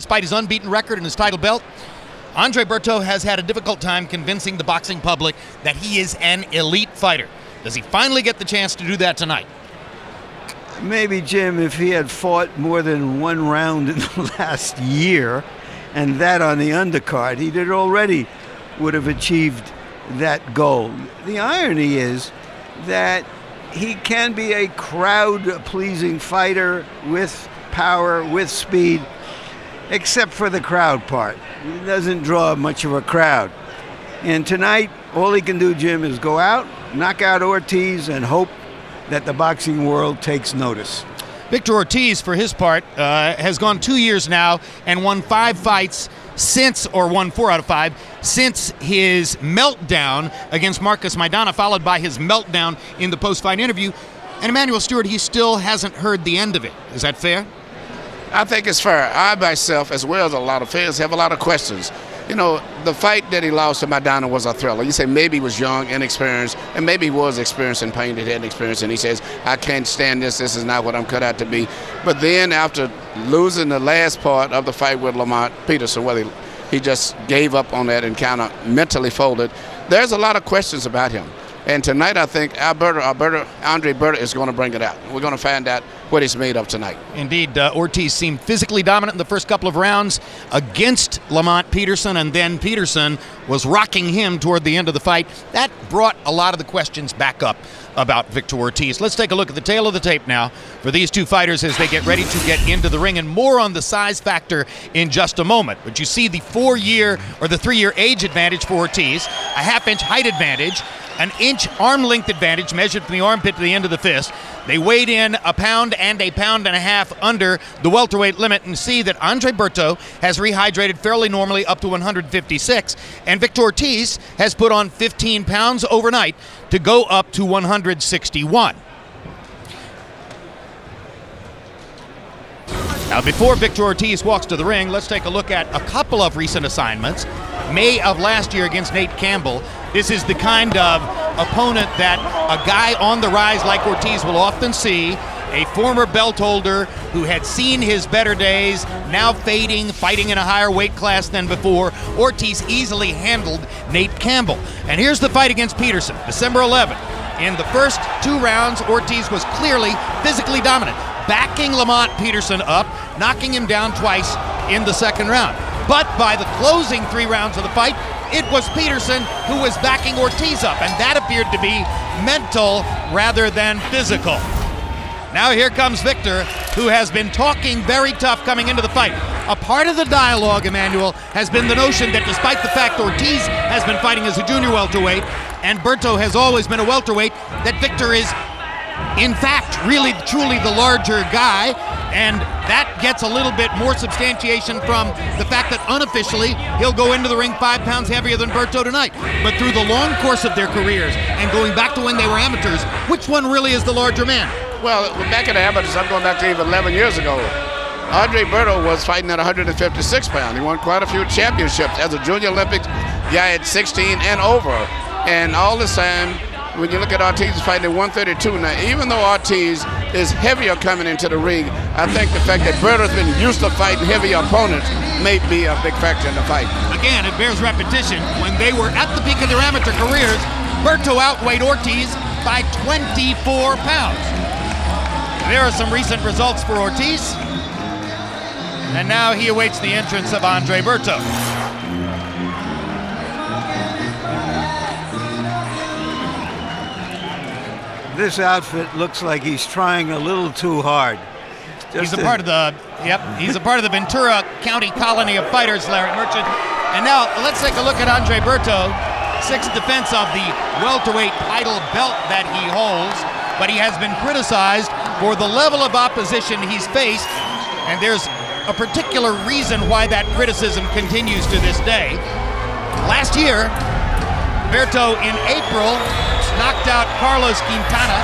Despite his unbeaten record and his title belt, Andre Berto has had a difficult time convincing the boxing public that he is an elite fighter. Does he finally get the chance to do that tonight? Maybe, Jim, if he had fought more than one round in the last year, and that on the undercard, he would have achieved that goal. The irony is that he can be a crowd-pleasing fighter with power, with speed, except for the crowd part. He doesn't draw much of a crowd. And tonight, all he can do, Jim, is go out, knock out Ortiz, and hope that the boxing world takes notice. Victor Ortiz, for his part, has gone 2 years now and won 5 fights won 4 out of 5, since his meltdown against Marcus Maidana, followed by his meltdown in the post-fight interview. And Emmanuel Stewart, he still hasn't heard the end of it. Is that fair? I think it's fair. I myself, as well as a lot of fans, have a lot of questions. You know, the fight that he lost to Maidana was a thriller. You say maybe he was young, inexperienced, and maybe he was experiencing pain that he hadn't experienced, and he says, I can't stand this is not what I'm cut out to be. But then after losing the last part of the fight with Lamont Peterson, whether he just gave up on that and kind of mentally folded, there's a lot of questions about him. And tonight, I think Andre Berto is going to bring it out. We're going to find out what he's made of tonight. Indeed, Ortiz seemed physically dominant in the first couple of rounds against Lamont Peterson, and then Peterson was rocking him toward the end of the fight. That brought a lot of the questions back up about Victor Ortiz. Let's take a look at the tail of the tape now for these two fighters as they get ready to get into the ring, and more on the size factor in just a moment. But you see the 4-year or the 3-year age advantage for Ortiz, a half-inch height advantage, an inch arm length advantage measured from the armpit to the end of the fist. They weighed in a pound and a pound and a half under the welterweight limit, and see that Andre Berto has rehydrated fairly normally up to 156, and Victor Ortiz has put on 15 pounds overnight to go up to 161. Now, before Victor Ortiz walks to the ring, let's take a look at a couple of recent assignments. May of last year against Nate Campbell. This is the kind of opponent that a guy on the rise like Ortiz will often see. A former belt holder who had seen his better days, now fading, fighting in a higher weight class than before. Ortiz easily handled Nate Campbell. And here's the fight against Peterson, December 11th. In the first 2 rounds, Ortiz was clearly physically dominant, backing Lamont Peterson up, knocking him down twice in the second round. But by the closing 3 rounds of the fight, it was Peterson who was backing Ortiz up, and that appeared to be mental rather than physical. Now here comes Victor, who has been talking very tough coming into the fight. A part of the dialogue, Emmanuel, has been the notion that despite the fact Ortiz has been fighting as a junior welterweight and Berto has always been a welterweight, that Victor is, in fact, really, truly the larger guy, and that gets a little bit more substantiation from the fact that unofficially he'll go into the ring 5 pounds heavier than Berto tonight. But through the long course of their careers and going back to when they were amateurs, which one really is the larger man? Well, back in the amateurs, I'm going back to even 11 years ago. Andre Berto was fighting at 156 pounds. He won quite a few championships as a junior Olympics guy at 16 and over. And all this time, when you look at Ortiz fighting at 132, now even though Ortiz is heavier coming into the ring, I think the fact that Berto's been used to fighting heavier opponents may be a big factor in the fight. Again, it bears repetition. When they were at the peak of their amateur careers, Berto outweighed Ortiz by 24 pounds. There are some recent results for Ortiz, and now he awaits the entrance of Andre Berto. This outfit looks like he's trying a little too hard. He's a part of the Ventura County colony of fighters, Larry Merchant. And now let's take a look at Andre Berto, 6th defense of the welterweight title belt that he holds, but he has been criticized for the level of opposition he's faced, and there's a particular reason why that criticism continues to this day. Last year, Berto in April knocked out Carlos Quintana,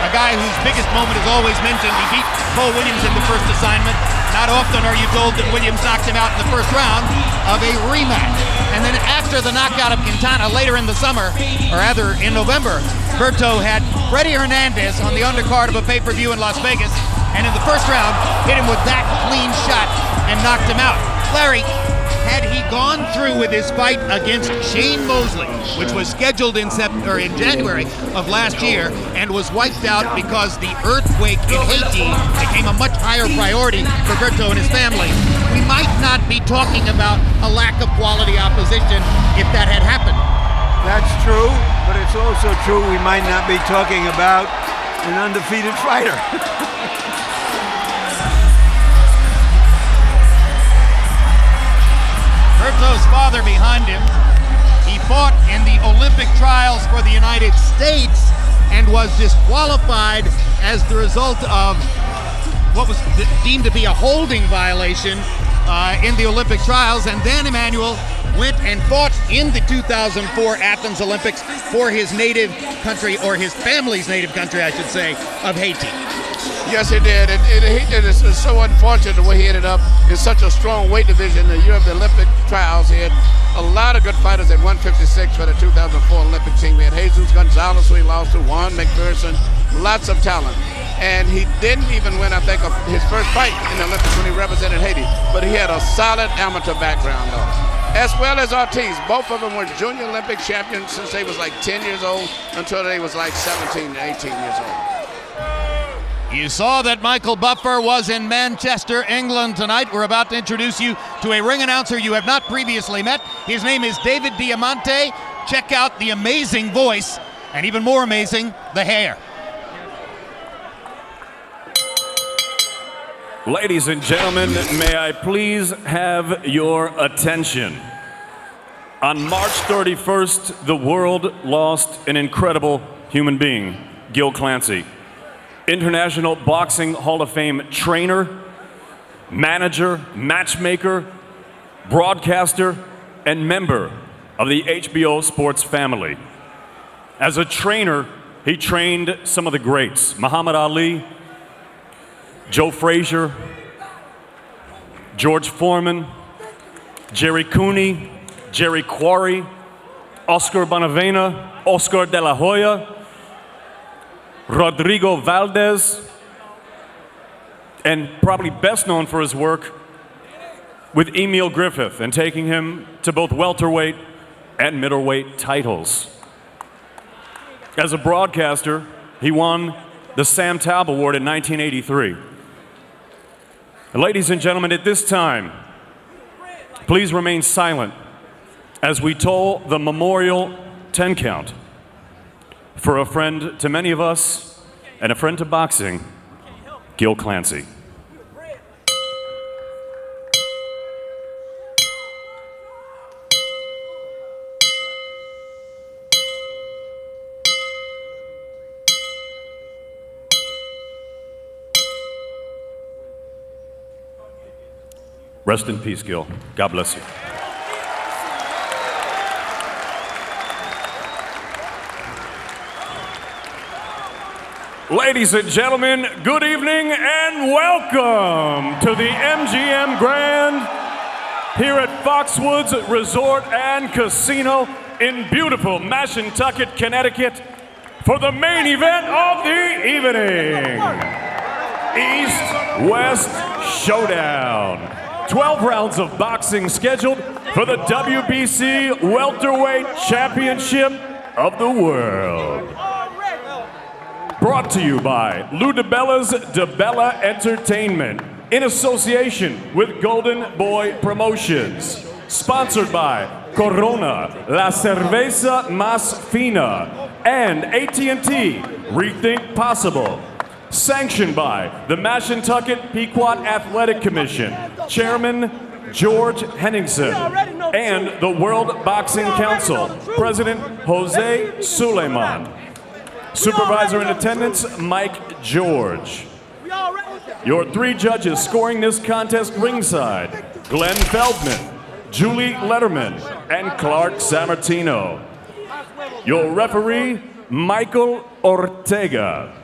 a guy whose biggest moment is always mentioned. He beat Paul Williams in the first assignment. Not often are you told that Williams knocked him out in the first round of a rematch. And then after the knockout of Quintana later in the summer, or rather in November, Berto had Freddie Hernandez on the undercard of a pay-per-view in Las Vegas and in the first round hit him with that clean shot and knocked him out. Larry, had he gone through with his fight against Shane Mosley, which was scheduled in January of last year and was wiped out because the earthquake in Haiti became a much higher priority for Berto and his family, we might not be talking about a lack of quality opposition if that had happened. That's true, but it's also true we might not be talking about an undefeated fighter. Berto's father behind him. He fought in the Olympic trials for the United States and was disqualified as the result of what was deemed to be a holding violation in the Olympic trials. And then Emmanuel went and fought in the 2004 Athens Olympics for his native country, or his family's native country, I should say, of Haiti. Yes, he did. And he did. It's so unfortunate the way he ended up in such a strong weight division. The year of the Olympic trials, he had a lot of good fighters at 156 for the 2004 Olympic team. We had Jesus Gonzalez, who he lost to, Juan McPherson, lots of talent. And he didn't even win, I think, his first fight in the Olympics when he represented Haiti. But he had a solid amateur background, though. As well as Ortiz. Both of them were junior Olympic champions since they was like 10 years old until they was like 17, 18 years old. You saw that Michael Buffer was in Manchester, England tonight. We're about to introduce you to a ring announcer you have not previously met. His name is David Diamante. Check out the amazing voice, and even more amazing, the hair. Ladies and gentlemen, may I please have your attention? On March 31st, the world lost an incredible human being, Gil Clancy. International Boxing Hall of Fame trainer, manager, matchmaker, broadcaster, and member of the HBO sports family. As a trainer, he trained some of the greats: Muhammad Ali, Joe Frazier, George Foreman, Jerry Cooney, Jerry Quarry, Oscar Bonavena, Oscar De La Hoya, Rodrigo Valdez, and probably best known for his work with Emil Griffith and taking him to both welterweight and middleweight titles. As a broadcaster, he won the Sam Taub Award in 1983. Ladies and gentlemen, at this time, please remain silent as we toll the memorial 10 count for a friend to many of us and a friend to boxing, Gil Clancy. Rest in peace, Gil. God bless you. Ladies and gentlemen, good evening and welcome to the MGM Grand here at Foxwoods Resort and Casino in beautiful Mashantucket, Connecticut for the main event of the evening. East-West Showdown. 12 rounds of boxing scheduled for the WBC Welterweight Championship of the World. Brought to you by Lou DiBella's DiBella Entertainment in association with Golden Boy Promotions. Sponsored by Corona, La Cerveza Más Fina, and AT&T, Rethink Possible. Sanctioned by the Mashantucket Pequot Athletic Commission, Chairman George Henningsen, and the World Boxing Council, President Jose Suleiman. Supervisor in attendance, Mike George. Your three judges scoring this contest ringside, Glenn Feldman, Julie Letterman, and Clark Sammartino. Your referee, Michael Ortega.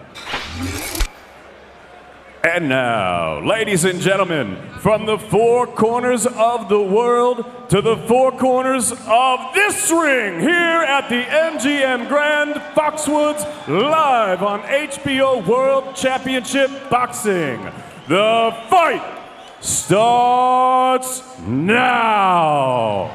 And now, ladies and gentlemen, from the four corners of the world to the four corners of this ring, here at the MGM Grand Foxwoods, live on HBO World Championship Boxing. The fight starts now.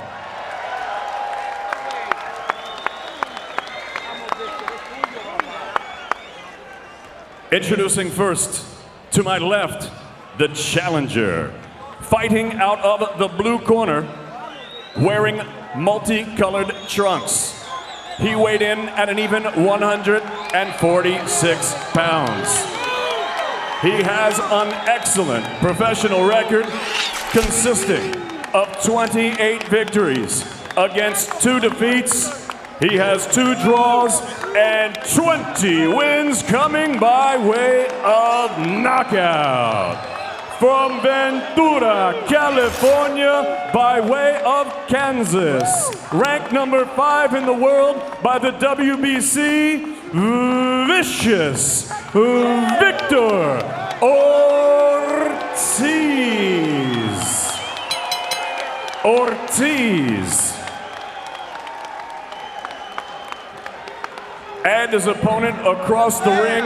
Introducing first, to my left, the challenger. Fighting out of the blue corner, wearing multicolored trunks. He weighed in at an even 146 pounds. He has an excellent professional record consisting of 28 victories against 2 defeats. He has 2 draws and 20 wins coming by way of knockout. From Ventura, California, by way of Kansas. Ranked number 5 in the world by the WBC, Vicious Victor Ortiz. And his opponent across the ring,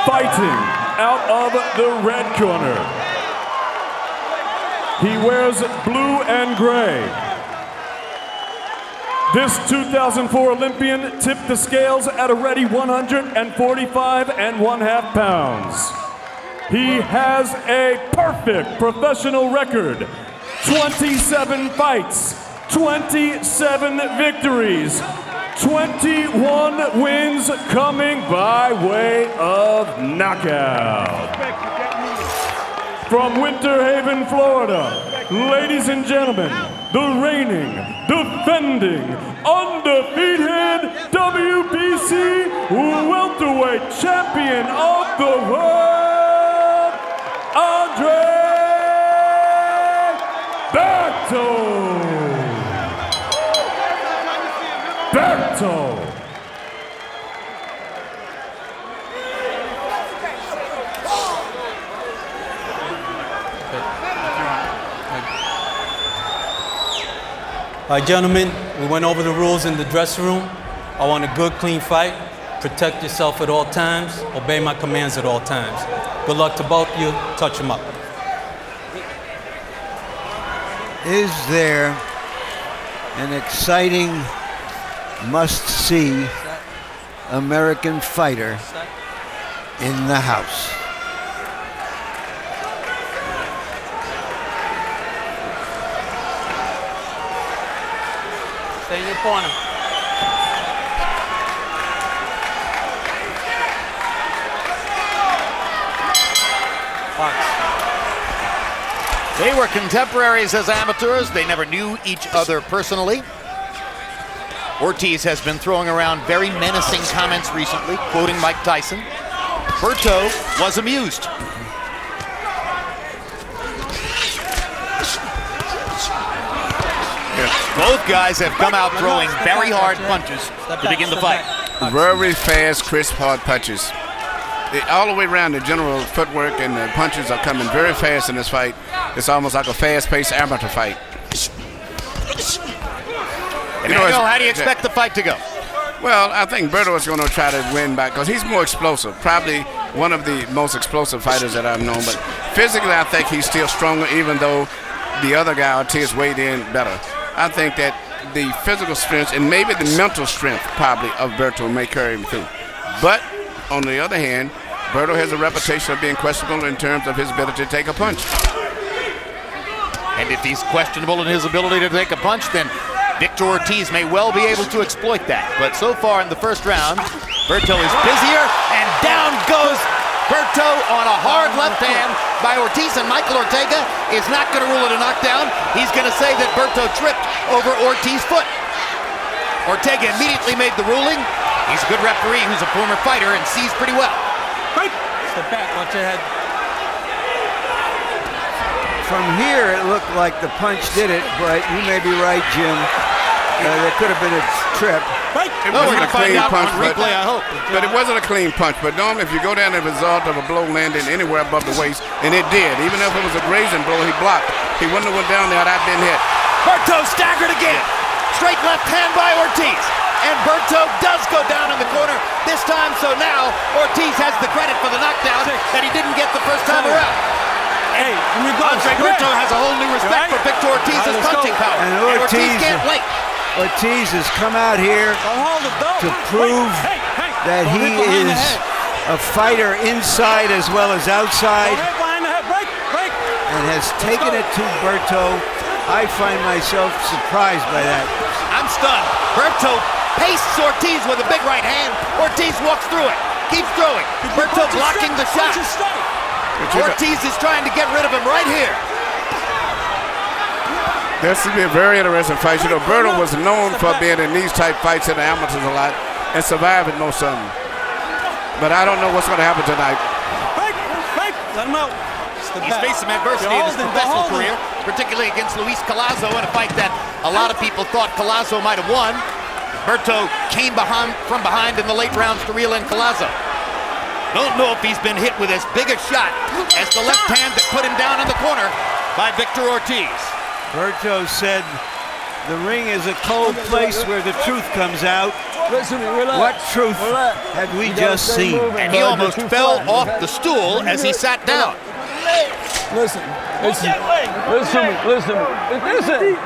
fighting out of the red corner. He wears blue and gray. This 2004 Olympian tipped the scales at a ready 145.5 pounds. He has a perfect professional record. 27 fights, 27 victories, 21 wins coming by way of knockout. From Winter Haven, Florida, ladies and gentlemen, the reigning, defending, undefeated WBC Welterweight Champion of the world, Berto. All right, gentlemen, we went over the rules in the dressing room. I want a good, clean fight. Protect yourself at all times. Obey my commands at all times. Good luck to both of you. Touch them up. Is there an exciting, must-see American fighter in the house? Stay in your corner. Fox. They were contemporaries as amateurs. They never knew each other personally. Ortiz has been throwing around very menacing comments recently, quoting Mike Tyson. Berto was amused. Both guys have come out throwing very hard punches to begin the fight. Very fast, crisp, hard punches. All the way around, the general footwork and the punches are coming very fast in this fight. It's almost like a fast-paced amateur fight. Emmanuel, how do you expect the fight to go? Well, I think Berto is going to try to win back because he's more explosive. Probably one of the most explosive fighters that I've known. But physically, I think he's still stronger, even though the other guy, Ortiz, weighed in better. I think that the physical strength and maybe the mental strength probably of Berto may carry him through. But on the other hand, Berto has a reputation of being questionable in terms of his ability to take a punch. And if he's questionable in his ability to take a punch, then Victor Ortiz may well be able to exploit that. But so far in the first round, Berto is busier, and down goes Berto on a hard left hand by Ortiz, and Michael Ortega is not going to rule it a knockdown. He's going to say that Berto tripped over Ortiz's foot. Ortega immediately made the ruling. He's a good referee who's a former fighter and sees pretty well. Step back, watch your head. From here, it looked like the punch did it, but you may be right, Jim. There could have been a trip. It We're wasn't going a to find clean out punch, on replay, I hope. but it wasn't a clean punch. But normally, if you go down as a result of a blow landing anywhere above the waist, and it did, even if it was a grazing blow, he blocked. He wouldn't have went down there had I been hit. Berto staggered again. Straight left hand by Ortiz. And Berto does go down in the corner this time, so now Ortiz has the credit for the knockdown that he didn't get the first time around. Hey, Andre Berto has a whole new respect for Victor Ortiz's punching power. And Ortiz can't wait. Ortiz has come out here to prove that he is a fighter inside as well as outside and has taken it to Berto. I find myself surprised by that. I'm stunned. Berto pastes Ortiz with a big right hand. Ortiz walks through it, keeps throwing. Berto blocking the shot. Ortiz is trying to get rid of him right here. This would be a very interesting fight. You know, Berto was known for being in these type fights in the amateurs a lot and surviving most of them. But I don't know what's going to happen tonight. Let him out. He's faced some adversity in his professional career, particularly against Luis Collazo in a fight that a lot of people thought Collazo might have won. Berto came from behind in the late rounds to reel in Collazo. Don't know if he's been hit with as big a shot as the left hand that put him down in the corner by Victor Ortiz. Berto said the ring is a cold place where the truth comes out. What truth had we just seen? And he almost fell off the stool as he sat down. Listen.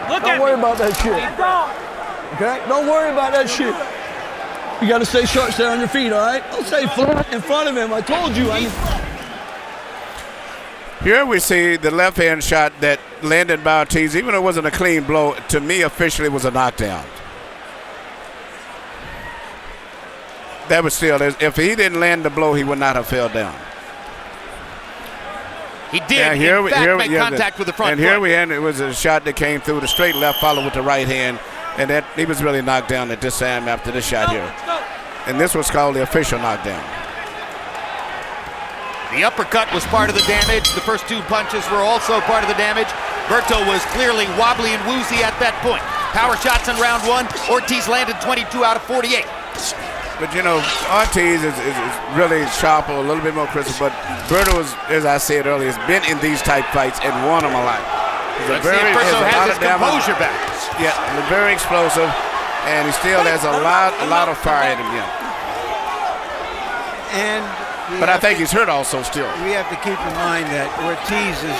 Don't worry about that shit. Okay? Don't worry about that shit. You got to stay short, stay on your feet, all right? Don't stay in front of him. I told you. Here we see the left hand shot that landed by Ortiz, even though it wasn't a clean blow, to me officially was a knockdown. That was still, if he didn't land the blow, he would not have fell down. He did, in fact, make contact with the front foot. And here we had, it was a shot that came through the straight left, followed with the right hand, and that he was really knocked down at this time after this shot here. And this was called the official knockdown. The uppercut was part of the damage. The first two punches were also part of the damage. Berto was clearly wobbly and woozy at that point. Power shots in round one. Ortiz landed 22 out of 48. But you know, Ortiz is really sharp, a little bit more crisp. But Berto, as I said earlier, has been in these type fights and won them a lot. Let's see if Berto has his composure back. Yeah, very explosive, and he still has a lot of fire in him. Yeah. But I think he's hurt also still. We have to keep in mind that Ortiz has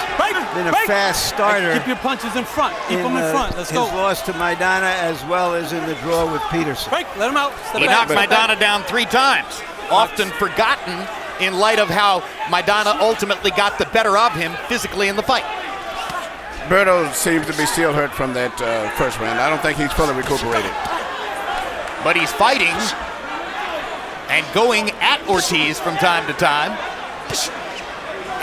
been a fast starter. Keep your punches in front. Keep them in front. Let's go. His loss to Maidana as well as in the draw with Peterson. Let him out. He knocked Maidana down 3 times, often forgotten in light of how Maidana ultimately got the better of him physically in the fight. Berto seems to be still hurt from that first round. I don't think he's fully recuperated. But he's fighting and going at Ortiz from time to time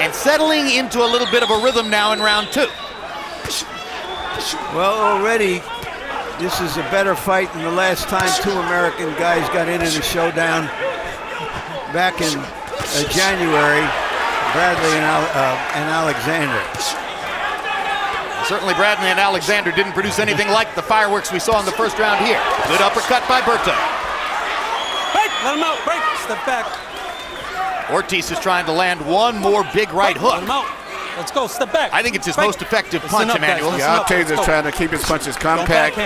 and settling into a little bit of a rhythm now in round 2. Well, already this is a better fight than the last time 2 American guys got in a showdown back in January, Bradley and Alexander. Certainly Bradley and Alexander didn't produce anything like the fireworks we saw in the first round here. Good uppercut by Berto. Let him out. Break. Step back. Ortiz is trying to land one more big right hook. Let him out. Let's go. Step back. I think it's his most effective punch, Emmanuel. Yeah, Ortiz is trying to keep his punches compact,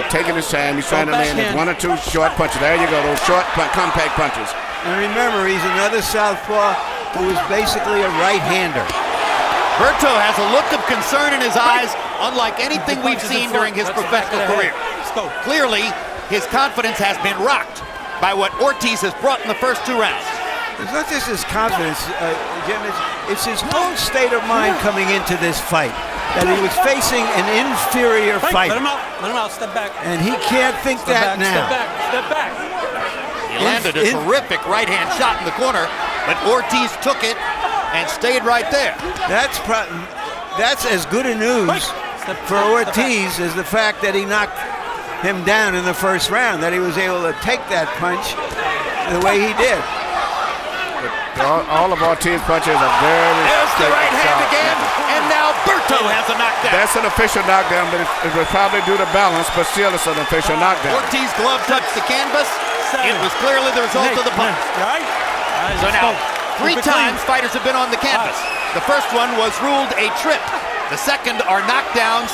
taking his time. He's trying to land 1 or 2 short punches. There you go, those short, compact punches. And remember, he's another southpaw who is basically a right-hander. Berto has a look of concern in his eyes, unlike anything we've seen during his professional career. Clearly, his confidence has been rocked by what Ortiz has brought in the first 2 rounds. It's not just his confidence, Jim, it's his whole state of mind coming into this fight, that he was facing an inferior fighter. Let him out, step back. And he can't think that now. Step back. He landed a terrific right-hand shot in the corner, but Ortiz took it and stayed right there. That's as good a news for Ortiz as the fact that he knocked him down in the first round, that he was able to take that punch the way he did. All of Ortiz's punches are very There's the right hand again, and now Berto Berto has a knockdown. That's an official knockdown, but it was probably due to balance, but still it's an official knockdown. Ortiz glove touched the canvas. It was clearly the result of the punch. So now, 3 times fighters have been on the canvas. The first one was ruled a trip. The second are knockdowns,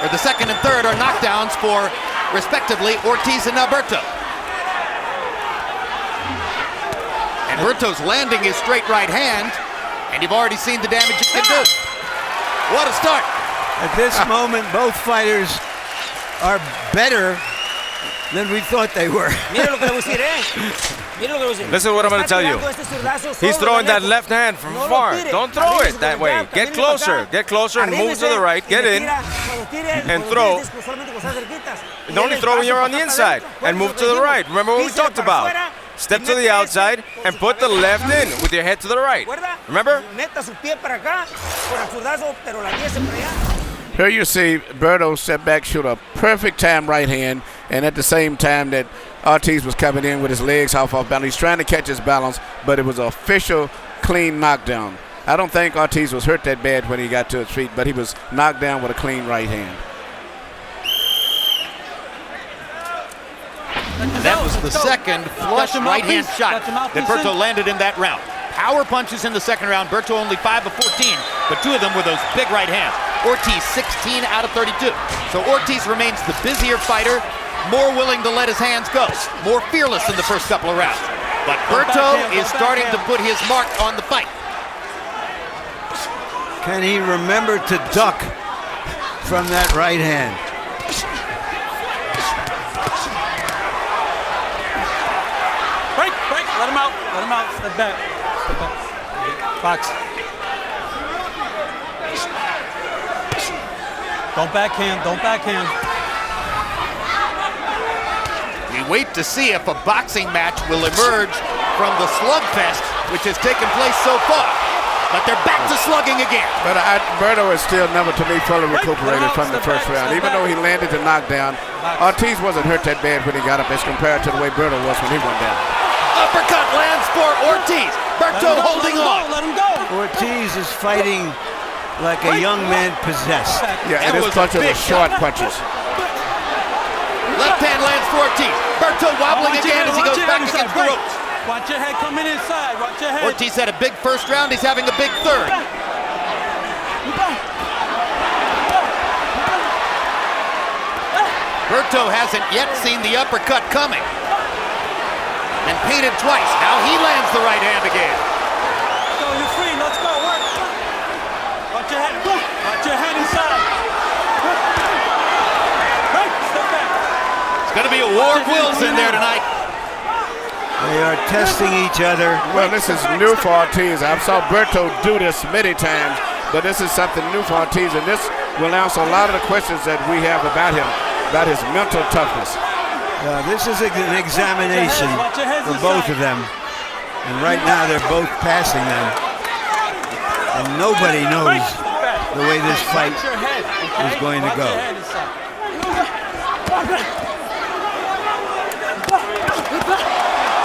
or the second and third are knockdowns for, respectively, Ortiz and now Berto. And Berto's landing his straight right hand, and you've already seen the damage it can do. What a start. At this moment, both fighters are better than we thought they were. Listen to what I'm going to tell you. He's throwing that left hand from far. Don't throw it that way. Get closer. Get closer and move to the right. Get in and throw. And only throw when you're on the inside and move to the right. Remember what we talked about. Step to the outside and put the left in with your head to the right. Remember? Here you see Berto step back, shoot a perfect time right hand, and at the same time that Ortiz was coming in with his legs half off balance. He's trying to catch his balance, but it was an official clean knockdown. I don't think Ortiz was hurt that bad when he got to his feet, but he was knocked down with a clean right hand. And that was the second flush right-hand shot that Berto landed in that round. Power punches in the second round. Berto only 5 of 14, but 2 of them were those big right hands. Ortiz 16 out of 32. So Ortiz remains the busier fighter, more willing to let his hands go, more fearless in the first couple of rounds. But Berto is starting to put his mark on the fight. Can he remember to duck from that right hand? Break. Let him out. Step back. Fox. Don't backhand. We wait to see if a boxing match will emerge from the slugfest, which has taken place so far. But they're back to slugging again. But Berto is still never, to me, fully recuperated from the first round. Even though he landed the knockdown, Ortiz wasn't hurt that bad when he got up as compared to the way Berto was when he went down. Uppercut lands for Ortiz. Berto holding on. Let him go. Ortiz is fighting like a young man possessed. Yeah, and his punches are short punches. Left hand lands for Ortiz. Berto wobbling again as he goes back against the ropes. Watch your head coming inside. Watch your head. Ortiz had a big first round. He's having a big third. Berto hasn't yet seen the uppercut coming. And painted twice. Now he lands the right hand again. Let's go, you're free. Let's go. Work. Watch your head. Watch your head inside. Right. Step back. It's going to be a war of wills in there tonight. They are testing each other. Well, this is new for Ortiz. I saw Berto do this many times, but this is something new for Ortiz, and this will answer a lot of the questions that we have about him, about his mental toughness. This is an examination for both of them. And right now they're both passing them. And nobody knows the way this fight is going to go.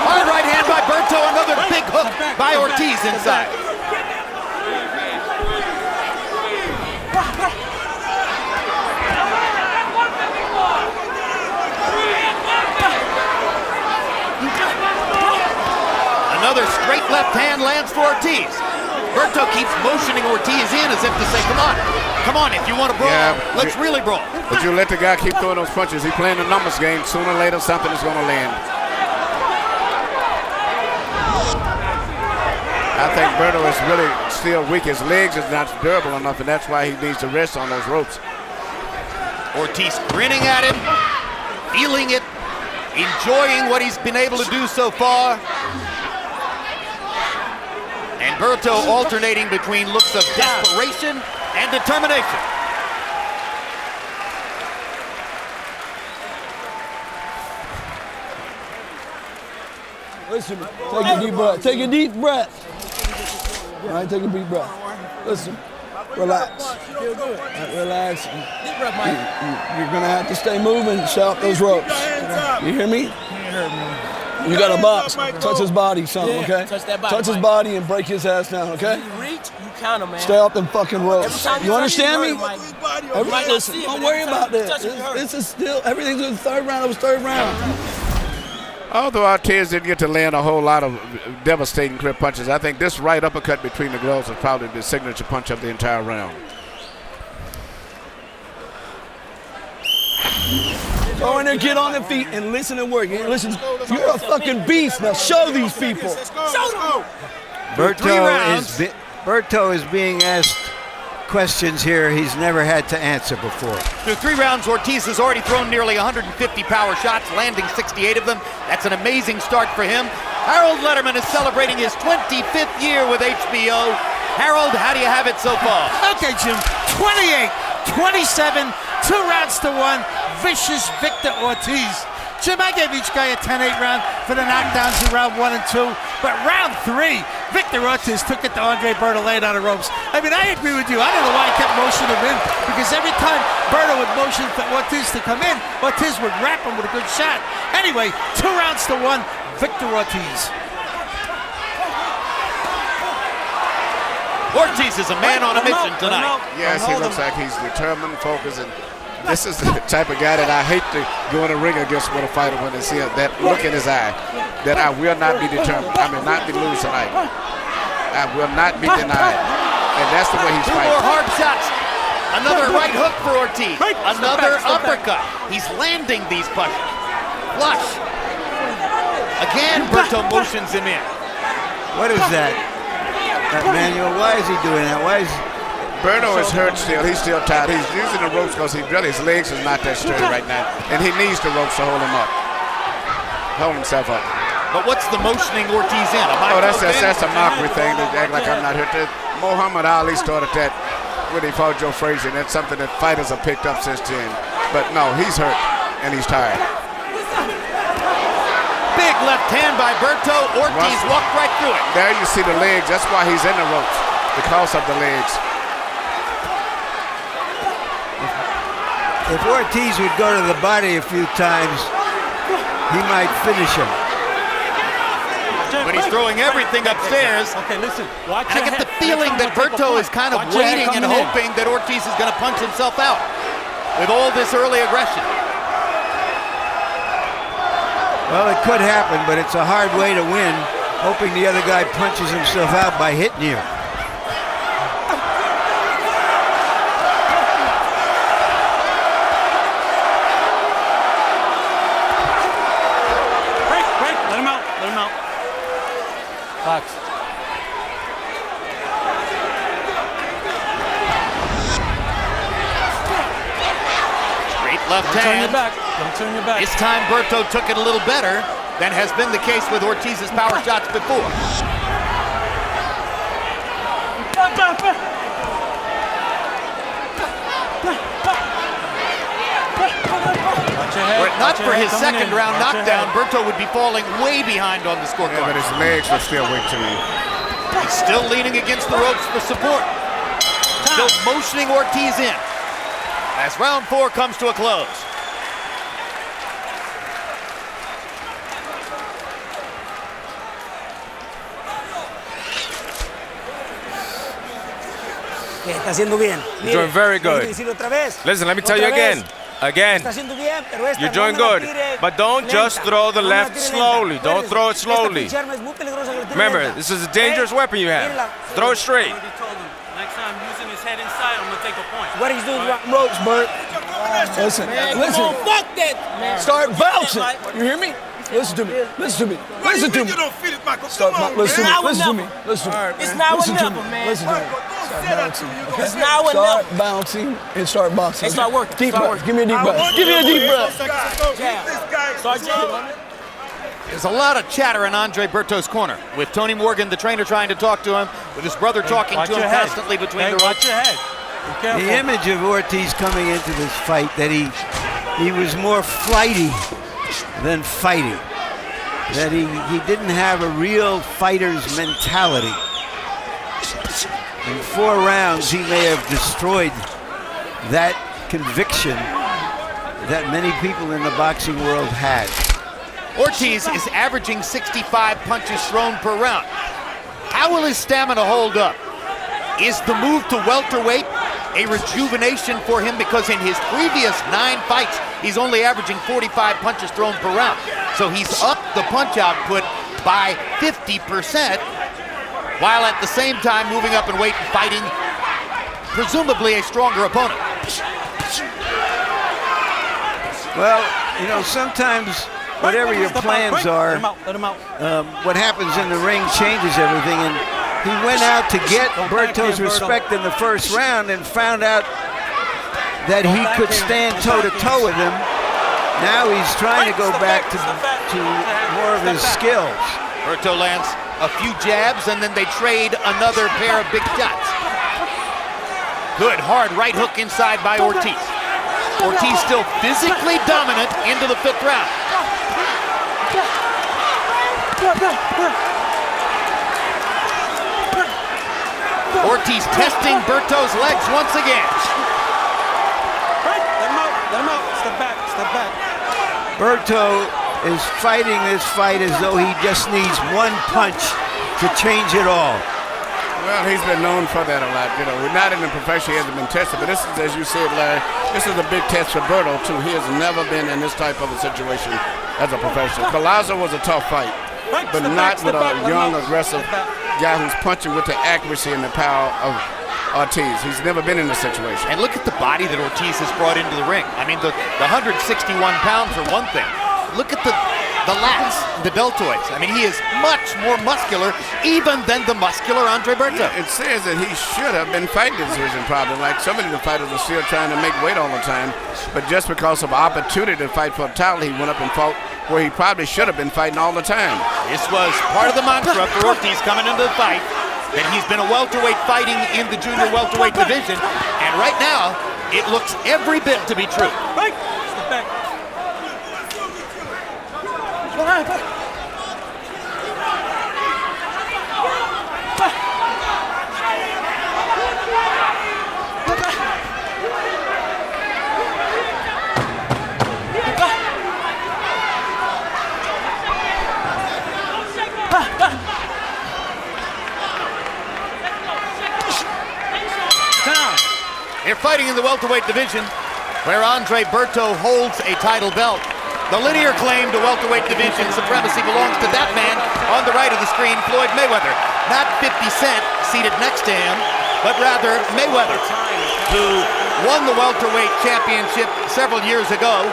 Hard right hand by Berto, another big hook by Ortiz inside. Another straight left hand lands for Ortiz. Berto keeps motioning Ortiz in as if to say, come on, if you want to brawl, let's really brawl. But you let the guy keep throwing those punches. He's playing the numbers game. Sooner or later, something is going to land. I think Berto is really still weak. His legs is not durable enough, and that's why he needs to rest on those ropes. Ortiz grinning at him, feeling it, enjoying what he's been able to do so far. And Berto alternating between looks of desperation and determination. Listen, take a deep breath. Take a deep breath. All right, take a deep breath. Listen, relax. All right, relax. You're gonna have to stay moving, shout those ropes. You hear me? You got to box. Touch his body, something, okay? Touch that body. Touch his body and break his ass down, okay? You reach, you counter, man. Stay off them fucking ropes. You understand me? Listen, Don't worry about this. This is still, everything's in the third round. It was third round. Although Ortiz didn't get to land a whole lot of devastating clear punches, I think this right uppercut between the gloves was probably the signature punch of the entire round. Go in there, get on their feet, and listen and work. Listen, you're a fucking beast. Now show these people. Berto is being asked questions here he's never had to answer before. Through 3 rounds, Ortiz has already thrown nearly 150 power shots, landing 68 of them. That's an amazing start for him. Harold Letterman is celebrating his 25th year with HBO. Harold, how do you have it so far? Okay, Jim, 28, 27, 2 rounds to 1, vicious Victor Ortiz. Jim, I gave each guy a 10-8 round for the knockdowns in round 1 and 2, but round 3, Victor Ortiz took it to Andre Berto, laid on the ropes. I mean, I agree with you. I don't know why I kept motioning him in, because every time Berto would motion for Ortiz to come in, Ortiz would wrap him with a good shot. Anyway, 2 rounds to 1, Victor Ortiz. Ortiz is a man on a mission tonight. Yes, he looks like he's determined, focused, and this is the type of guy that I hate to go in a ring against with a fighter when they see that look in his eye, that I will not be determined. I will not be lose tonight. I will not be denied. And that's the way he's 2 fighting. more hard shots. Another right hook for Ortiz. Another uppercut. He's landing these punches. Flush. Again, Berto motions him in. What is that? Manuel, why is he doing that? Why is Berto is hurt still. He's still tired. He's using the ropes because his legs is not that sturdy right now. And he needs the ropes to hold him up. Hold himself up. But what's the motioning Ortiz in? That's a mockery thing to act like I'm not hurt. Muhammad Ali started that when he fought Joe Frazier. And that's something that fighters have picked up since then. But no, he's hurt and he's tired. Big left hand by Berto. Ortiz walked right through it. There you see the legs. That's why he's in the ropes, because of the legs. If Ortiz would go to the body a few times, he might finish him. But he's throwing everything upstairs. Okay, listen. And I get the feeling that Berto is kind of waiting and hoping that Ortiz is going to punch himself out with all this early aggression. Well, it could happen, but it's a hard way to win, hoping the other guy punches himself out by hitting you. Box. Straight left hand. Turn your back. Don't turn your back. This time Berto took it a little better than has been the case with Ortiz's power shots before. Were it not for his second round knockdown, Berto would be falling way behind on the scorecard. Yeah, but his legs are still weak to me. He's still leaning against the ropes for support. Still motioning Ortiz in as round 4 comes to a close. Está haciendo bien. You're doing very good. Listen, let me tell you again. You're doing good. But don't just throw the left slowly. Don't throw it slowly. Remember, this is a dangerous weapon you have. Throw it straight. Next time, using his head inside, I'm gonna take a point. What he's doing ropes, Bert. Listen, listen. Fuck that, man. Start bouncing. You hear me? Listen to me. Listen to me. Listen to me. Start listen to me. Listen to me. Listen to me. It's now or Listen to never, me. man. Listen to me. Start bouncing. Okay? It's now or Start never. bouncing and start boxing. And start working. Deep Start breath. working. Give me a deep breath. Give me a deep breath. Start jamming. There's a lot of chatter in Andre Berto's corner, with Tony Morgan, the trainer, trying to talk to him, with his brother talking to him constantly between the ropes. Watch your head. Be careful. The image of Ortiz coming into this fight, that he was more flighty than fighting. That he didn't have a real fighter's mentality. In 4 rounds, he may have destroyed that conviction that many people in the boxing world had. Ortiz is averaging 65 punches thrown per round. How will his stamina hold up? Is the move to welterweight a rejuvenation for him? Because in his previous 9 fights, he's only averaging 45 punches thrown per round. So he's upped the punch output by 50%, while at the same time moving up in weight and fighting presumably a stronger opponent. Well, you know, sometimes whatever your plans are, what happens in the ring changes everything. And he went out to get Berto's respect in the first round and found out that he could stand toe-to-toe with him. Now he's trying to go back to more of his skills. Berto lands a few jabs, and then they trade another pair of big shots. Good, hard right hook inside by Ortiz. Ortiz still physically dominant into the 5th round. Ortiz testing Berto's legs once again. Let him out. Step back. Berto is fighting this fight as though he just needs one punch to change it all. Well, he's been known for that a lot. You know, we're not in the profession, he hasn't been tested, but this is, as you said, Larry, this is a big test for Berto, too. He has never been in this type of a situation as a professional. Collazo was a tough fight, but not with a young, aggressive guy who's punching with the accuracy and the power of Ortiz. He's never been in this situation. And look at the body that Ortiz has brought into the ring. I mean, the 161 pounds are one thing. Look at the lats, the deltoids. I mean, he is much more muscular even than the muscular Andre Berto. Yeah, it says that he should have been fighting this division probably. Like so many of the fighters are still trying to make weight all the time. But just because of opportunity to fight for a title, he went up and fought where he probably should have been fighting all the time. This was part of the mantra for Ortiz coming into the fight, that he's been a welterweight fighting in the junior welterweight division. And right now, it looks every bit to be true. They're fighting in the welterweight division, where Andre Berto holds a title belt. The linear claim to welterweight division supremacy belongs to that man on the right of the screen, Floyd Mayweather. Not 50 Cent seated next to him, but rather Mayweather, who won the welterweight championship several years ago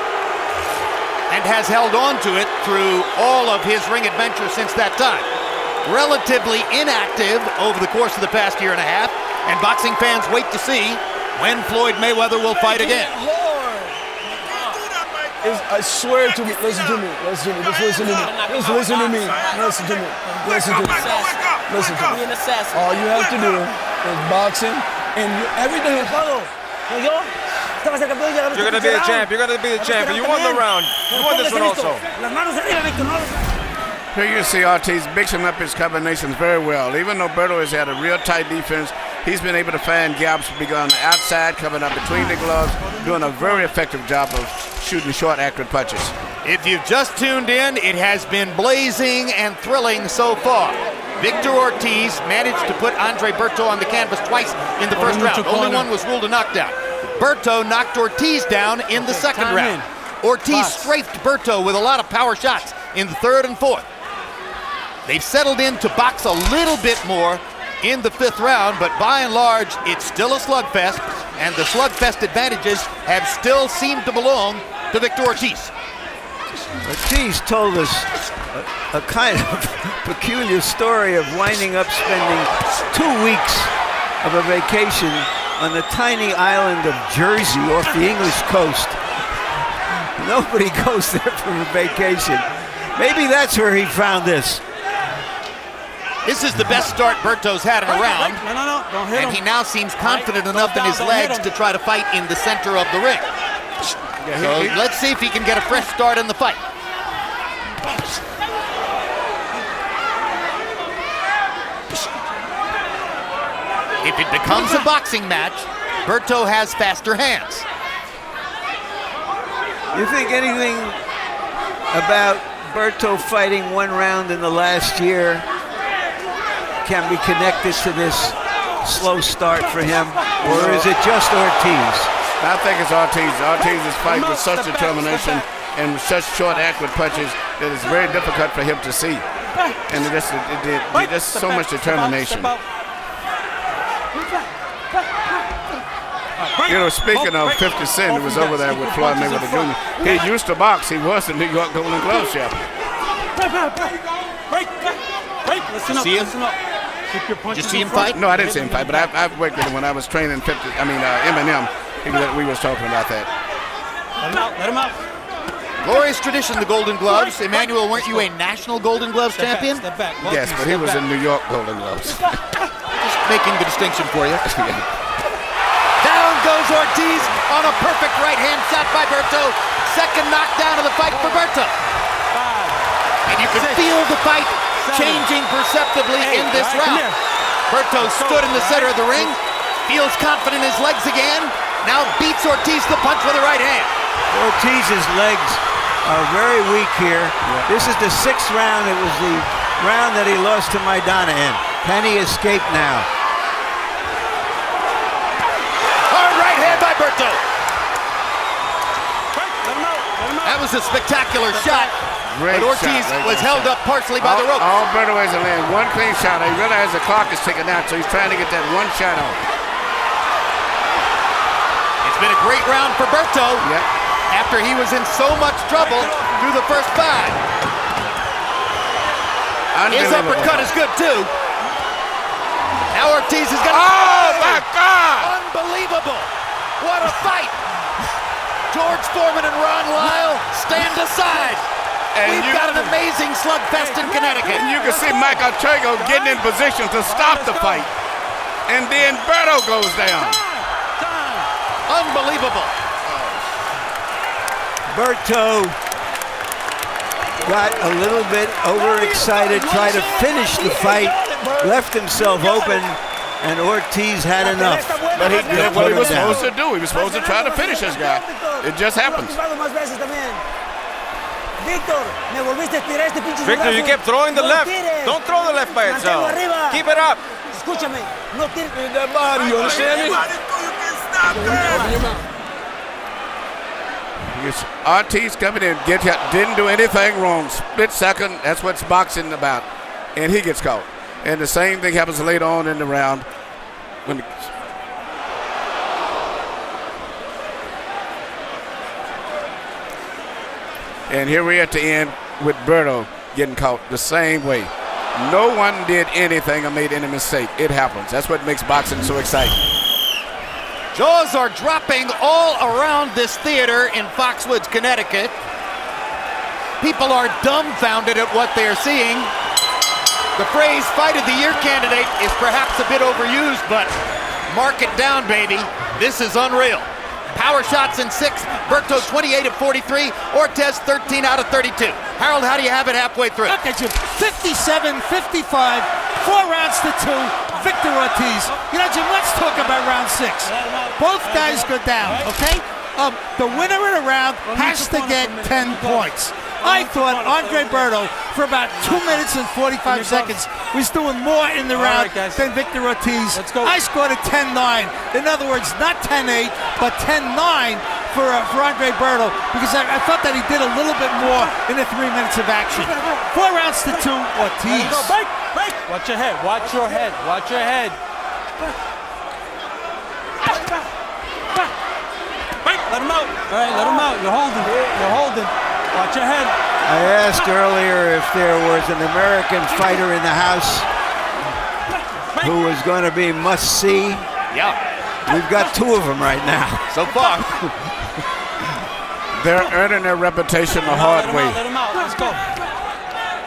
and has held on to it through all of his ring adventures since that time. Relatively inactive over the course of the past year and a half, and boxing fans wait to see when Floyd Mayweather will fight again. I swear to me, listen to me, just listen to me. Just listen to me. Listen to me. All you have to do is boxing and everything. You're going to be the champ. You're going to be the champ. You won the round. You won this one also. Here you see Ortiz mixing up his combinations very well. Even though Berto has had a real tight defense, he's been able to find gaps, being on the outside, coming up between the gloves, doing a very effective job of shooting short, accurate punches. If you've just tuned in, it has been blazing and thrilling so far. Victor Ortiz managed to put Andre Berto on the canvas twice in the first round. Only one was ruled a knockdown. Berto knocked Ortiz down in the second round. Ortiz strafed Berto with a lot of power shots in the 3rd and 4th. They've settled in to box a little bit more in the 5th round, but by and large, it's still a slugfest, and the slugfest advantages have still seemed to belong to Victor Ortiz. Ortiz told us a kind of peculiar story of winding up spending 2 weeks of a vacation on the tiny island of Jersey off the English coast. Nobody goes there for a vacation. Maybe that's where he found this. This is the best start Berto's had in a round, Don't hit him. and he now seems confident enough in his legs to try to fight in the center of the ring. So let's see if he can get a fresh start in the fight. If it becomes a boxing match, Berto has faster hands. You think anything about Berto fighting 1 round in the last year can be connected to this slow start for him, or is it just Ortiz? I think it's Ortiz. Ortiz is fighting with such determination and with such short, accurate punches that it's very difficult for him to see. And there's so much determination. You know, speaking of 50 Cent, who was over there with Floyd Mayweather Jr., he used to box. He was the New York Golden Glove champion. See him? Did you see him fight? No, I didn't see him fight, but I've worked with him when I was training Eminem. We was talking about that. Let him out. Glorious tradition, the Golden Gloves. Emmanuel, weren't you a national Golden Gloves champion? Step back. Yes, but he was in New York Golden Gloves. Just making the distinction for you. Down goes Ortiz on a perfect right-hand shot by Berto. Second knockdown of the fight for Berto. And you can feel the fight changing perceptibly in this round. Berto stood in the center of the ring, feels confident in his legs again, now beats Ortiz to the punch with the right hand. Ortiz's legs are very weak here. This is the 6th round. It was the round that he lost to Maidana in. Can he escape now? Hard right hand by Berto. That was a spectacular shot. Great but Ortiz shot, was held up partially by the ropes. All Berto has to land one clean shot. He realized the clock is ticking down, so he's trying to get that one shot off. It's been a great round for Berto. Yep. After he was in so much trouble through the first 5. His uppercut is good too. Now Ortiz is going to... Oh my God! Unbelievable! What a fight! George Foreman and Ron Lyle stand aside. And we've got an amazing slugfest in Connecticut. And you can see Mike Ortega getting in position to stop the fight. And then Berto goes down. Unbelievable. Berto got a little bit overexcited, tried to finish the fight, left himself open, and Ortiz had enough. But he did what he was supposed to do. He was supposed to try to finish this guy. It just happens. Victor, you kept throwing the left. Don't throw the left by itself. Keep it up. That body, you understand me? Ortiz coming in, didn't do anything wrong. Split second, that's what's boxing about. And he gets caught. And the same thing happens later on in the round. And here we're at the end with Berto getting caught the same way. No one did anything or made any mistake. It happens. That's what makes boxing so exciting. Jaws are dropping all around this theater in Foxwoods, Connecticut. People are dumbfounded at what they're seeing. The phrase fight of the year candidate is perhaps a bit overused, but mark it down, baby. This is unreal. Power shots in 6, Berto 28 of 43, Ortiz 13 out of 32. Harold, how do you have it halfway through? Okay, Jim, 57-55, 4 rounds to 2, Victor Ortiz. You know, Jim, let's talk about round 6. Both guys go down, okay? The winner of the round has to get 10 points. I thought Andre Berto, for about 2 minutes and 45 seconds, was doing more in the round than Victor Ortiz. I scored a 10-9. In other words, not 10-8, but 10-9 for Andre Berto, because I thought that he did a little bit more in the 3 minutes of action. 4 rounds to 2, Ortiz. Watch your head. Watch your head. Watch your head. Let him out. All right, let him out. You're holding. You're holding. Watch your head. I asked earlier if there was an American fighter in the house who was going to be must-see. Yeah. We've got 2 of them right now. So far. They're earning their reputation the hard way. Let him out. Let's go.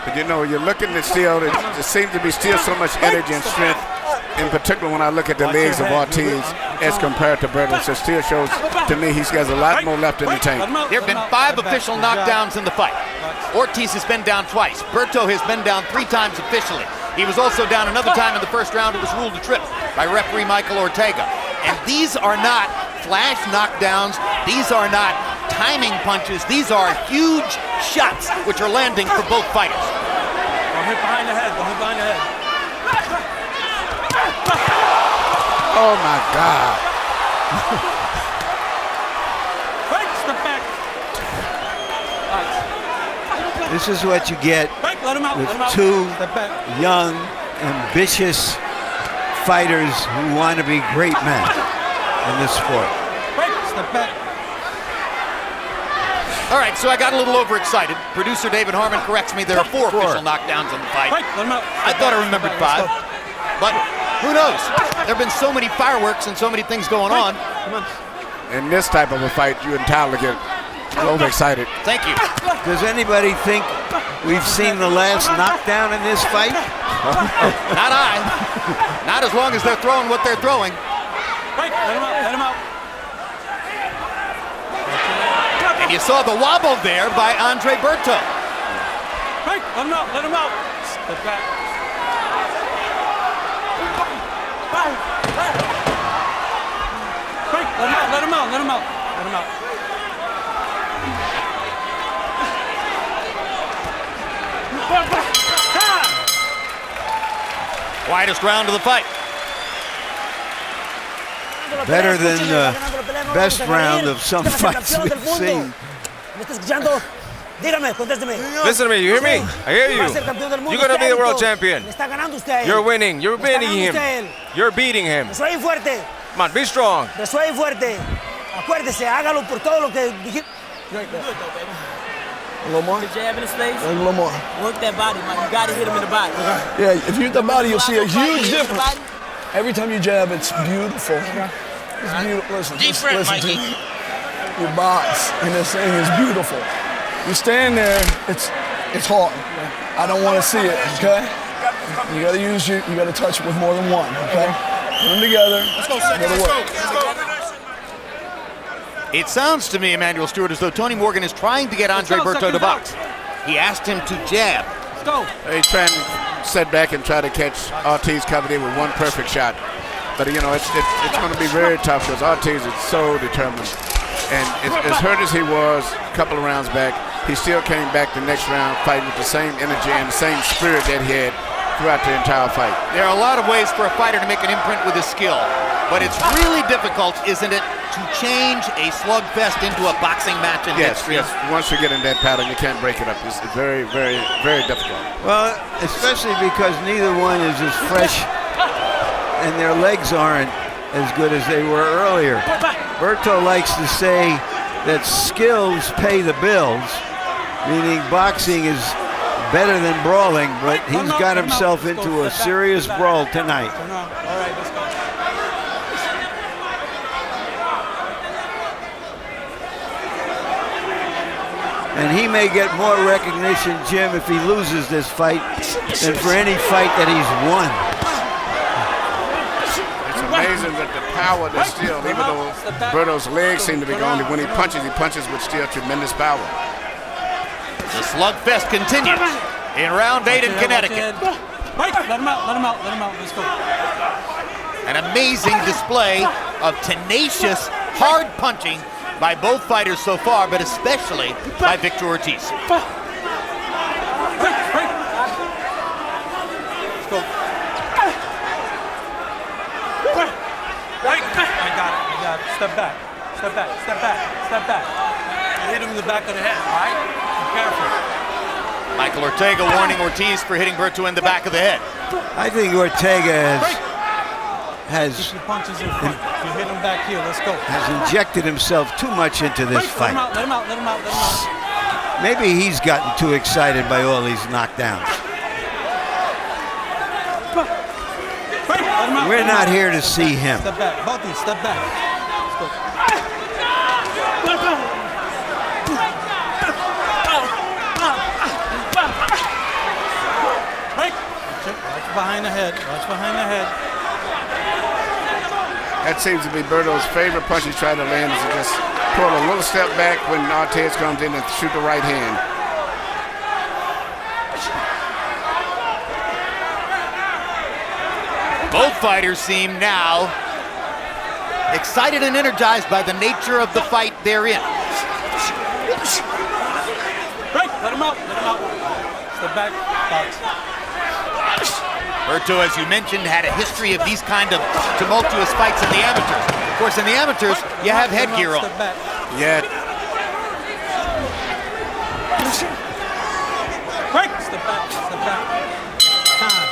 But you know, you're looking at still, there seems to be still so much energy and strength, in particular when I look at the legs of Ortiz as compared to Berto. So still shows to me he's got a lot more left in the tank. There have been 5 official knockdowns in the fight. Ortiz has been down twice. Berto has been down 3 times officially. He was also down another time in the first round. It was ruled a trip by referee Michael Ortega. And these are not flash knockdowns. These are not timing punches. These are huge shots which are landing for both fighters. Don't hit behind the head. Don't hit behind the head. Oh my God. Step back. This is what you get Let him out. with Let him out. two Step back. young, ambitious fighters who want to be great men in this sport. Step back. All right, so I got a little overexcited. Producer David Harmon corrects me. There are four official knockdowns in the fight. Let him out. I thought I remembered 5, but who knows? There have been so many fireworks and so many things going on. In this type of a fight, you entirely get overexcited. Thank you. Does anybody think we've seen the last knockdown in this fight? Not I. Not as long as they're throwing what they're throwing. Let him out. Let him out. And you saw the wobble there by Andre Berto. Let him out. Let him out. Step back. Let him out. Let him out. Let him out. Widest round of the fight. Better than the best round of some fights we've seen. Listen to me, you hear me? I hear you. You're gonna be the world champion. You're winning. You're beating him. You're beating him. Come on, be strong. A little more? Jab in his face. A little more. Work that body, man. You gotta hit him in the body. Yeah, if you hit the body, you'll see a huge difference. Every time you jab, it's beautiful. It's beautiful. Listen, listen to you. Your box and this thing is beautiful. You stand there, it's hard. I don't want to see it, okay? You gotta use you gotta touch it with more than one, okay? Put them together. Let's go, It sounds to me, Emmanuel Stewart, as though Tony Morgan is trying to get Andre Berto to box. He asked him to jab. Let's go. He's trying to sit back and try to catch Ortiz coming in with one perfect shot. But, you know, it's going to be very tough because Ortiz is so determined. And as hurt as he was a couple of rounds back, he still came back the next round fighting with the same energy and the same spirit that he had throughout the entire fight. There are a lot of ways for a fighter to make an imprint with his skill, but it's really difficult, isn't it, to change a slugfest into a boxing match in midstream? Yes. Once you get in that pattern, you can't break it up. It's very, very, very difficult. Well, especially because neither one is as fresh and their legs aren't as good as they were earlier. Berto likes to say that skills pay the bills, meaning boxing is better than brawling, but he's got himself into a serious brawl tonight. All right, let's go. And he may get more recognition, Jim, if he loses this fight than for any fight that he's won. It's amazing that the power that's still, even though Berto's legs seem to be gone, when he punches with still tremendous power. The slugfest continues in round 8 in Connecticut. Let him out. Let him out. Let him out. Let's go. An amazing display of tenacious, hard punching by both fighters so far, but especially by Victor Ortiz. Let's go. I got it. Step back. Hit him in the back of the head, all right? Be careful. Michael Ortega warning Ortiz for hitting Berto in the back of the head. I think Ortega has Punches in front. You hit him back here. Let's go. has injected himself too much into this fight. Let him out. Maybe he's gotten too excited by all these knockdowns. We're not here to see him. Step back. Both of you, step back. Let's go. Watch behind the head. That seems to be Berto's favorite punch he's trying to land is to just pull a little step back when Ortiz comes in and shoot the right hand. Both fighters seem now excited and energized by the nature of the fight they're in. Let him out. Step back. Box. Berto, as you mentioned, had a history of these kind of tumultuous fights in the amateurs. Of course, in the amateurs, you have headgear on. Yeah. Break. Step back. Time.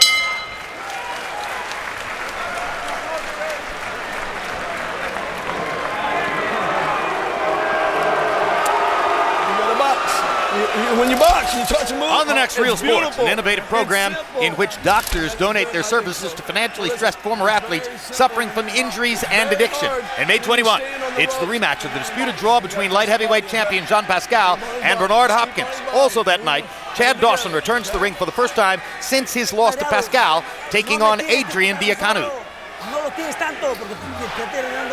When you box, you touch a move. On the next Real It's Sports, beautiful. an innovative program in which doctors donate their services to financially stressed former athletes suffering from injuries and addiction. And May 21, it's the rematch of the disputed draw between light heavyweight champion Jean Pascal and Bernard Hopkins. Also that night, Chad Dawson returns to the ring for the first time since his loss to Pascal, taking on Adrian Diacanu.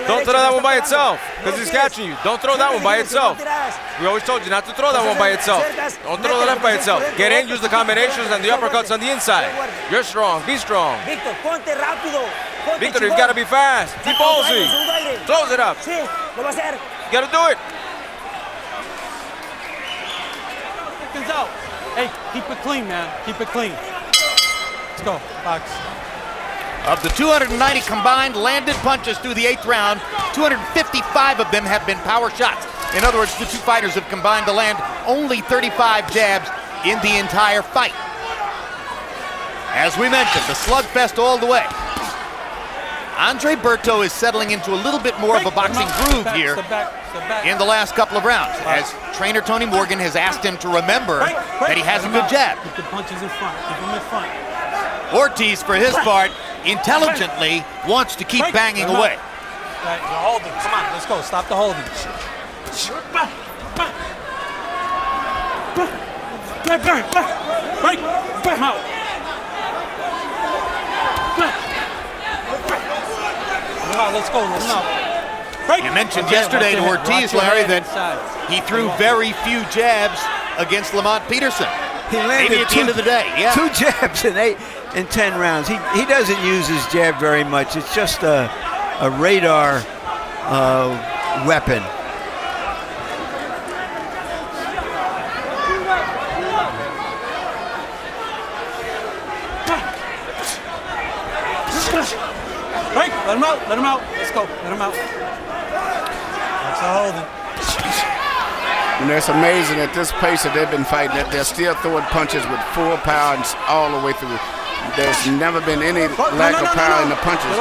Don't throw that one by itself, because he's catching you. Don't throw that one by itself. We always told you not to throw that one by itself. Don't throw the left by itself. Get in, use the combinations and the uppercuts on the inside. You're strong. Be strong. Victor, you've got to be fast. Be ballsy. Close it up. You got to do it. Out. Hey, keep it clean, man. Keep it clean. Let's go. Box. Of the 290 combined landed punches through the 8th round, 255 of them have been power shots. In other words, the two fighters have combined to land only 35 jabs in the entire fight. As we mentioned, the slugfest all the way. Andre Berto is settling into a little bit more of a boxing groove here in the last couple of rounds, as trainer Tony Morgan has asked him to remember that he has a good jab. Keep the punches in front. Keep them in front. Ortiz, for his part, intelligently wants to keep banging away. Right, you're holding. Come on, let's go. Stop the holding. Break out. Let's go. Let's go. You mentioned yesterday to Ortiz, Larry, that he threw very few jabs against Lamont Peterson. He landed maybe at the end of the day. Yeah. 2 jabs in 10 rounds. He doesn't use his jab very much. It's just a radar weapon. Break. Let him out. Let him out. Let's go. Let him out. That's a holding. And it's amazing at this pace that they've been fighting that they're still throwing punches with full power all the way through. There's never been any lack of power in the punches.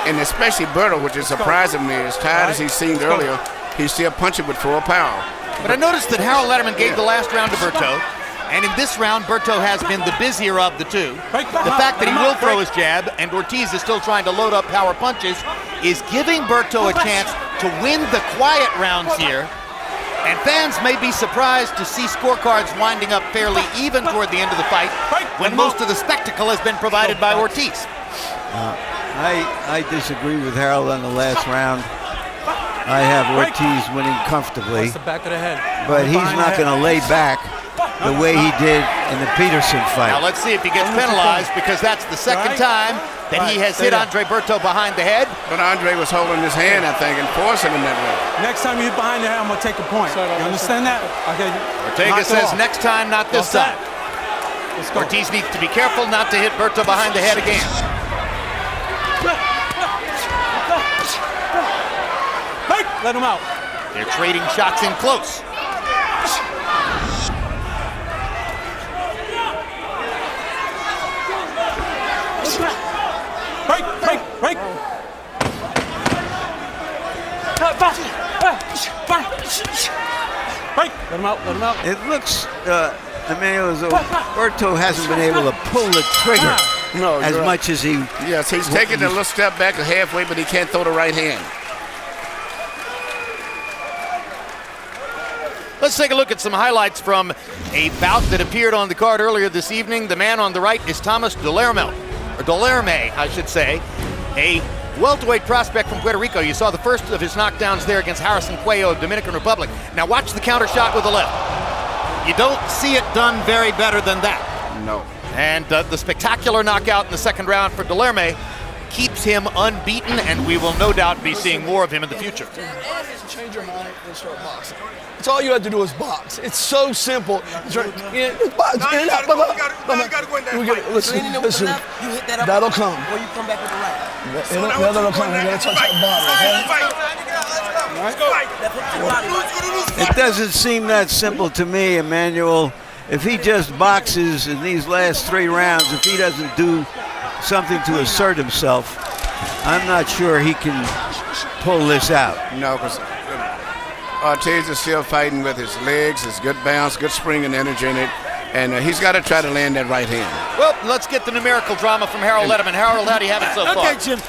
And especially Berto, which is surprising me. As tired as he seemed earlier, he's still punching with full power. But I noticed that Harold Letterman gave the last round to Berto. And in this round, Berto has been the busier of the two. The fact that he will throw his jab and Ortiz is still trying to load up power punches is giving Berto a chance to win the quiet rounds here. And fans may be surprised to see scorecards winding up fairly even toward the end of the fight when most of the spectacle has been provided by Ortiz. I disagree with Harold on the last round. I have Ortiz winning comfortably. That's the back of the head. But he's not going to lay back the way he did in the Peterson fight. Now let's see if he gets penalized, because that's the second time that he has hit Andre Berto behind the head. But Andre was holding his hand, I think, and forcing him that way. Next time you hit behind the head, I'm going to take a point. You understand that? Okay. Ortega says next time, not this time. Ortiz needs to be careful not to hit Berto behind the head again. Let him out. They're trading shots in close. Break. Let him out. It looks, Emilio, as though Berto hasn't been able to pull the trigger as much as he... Yes, he's taking a little step back halfway, but he can't throw the right hand. Let's take a look at some highlights from a bout that appeared on the card earlier this evening. The man on the right is Thomas Delerme, I should say, a welterweight prospect from Puerto Rico. You saw the first of his knockdowns there against Harrison Cuello of Dominican Republic. Now watch the counter shot with the left. You don't see it done very better than that. No. And the spectacular knockout in the second round for Delerme keeps leaves him unbeaten, and we will no doubt be seeing more of him in the future. Change your mind and start boxing. It's all you have to do is box. It's so simple. Listen, that'll come. Or you come back with the right. That'll come. We're going to touch that body, okay? It doesn't seem that simple to me, Emmanuel. If he just boxes in these last 3 rounds, if he doesn't do something to assert himself, I'm not sure he can pull this out. No, because Ortiz is still fighting with his legs, his good bounce, good spring and energy in it, and he's got to try to land that right hand. Well, let's get the numerical drama from Harold Letterman. Harold, how do you have it so far? Okay, Jim,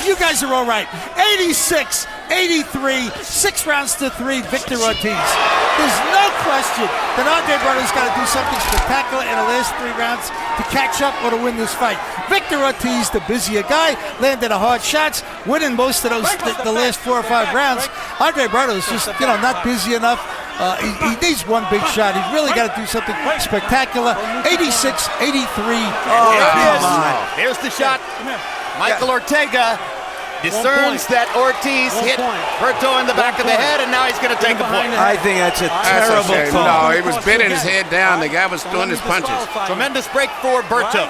you guys are all right. 86, 83, 6 rounds to 3, Victor Ortiz. There's no question that Andre Berto's got to do something spectacular in the last 3 rounds to catch up or to win this fight. Victor Ortiz, the busier guy, landed the hard shots, winning most of those the last 4 or 5 rounds. Andre Berto's just, not busy enough. He needs one big shot. He's really got to do something spectacular. 86, 83. Oh, come on. Here's the shot. Michael Ortega discerns that Ortiz hit Berto in the back of the head, and now he's going to take a point. I think that's a terrible call. No, he was bending his head down. The guy was doing his punches. Tremendous break for Berto.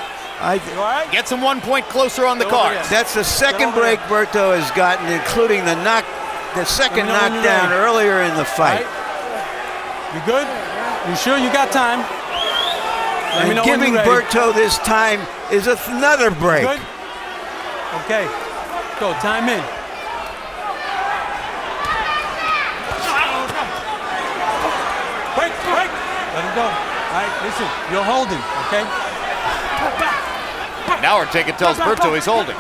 Gets him 1 point closer on the card. That's the second break Berto has gotten, including the second knockdown earlier in the fight. You good? You sure you got time? And giving Berto this time is another break. Good? Okay. Go, time in. Break. Let him go. All right, listen, you're holding, okay? Now Ortega tells Berto he's holding.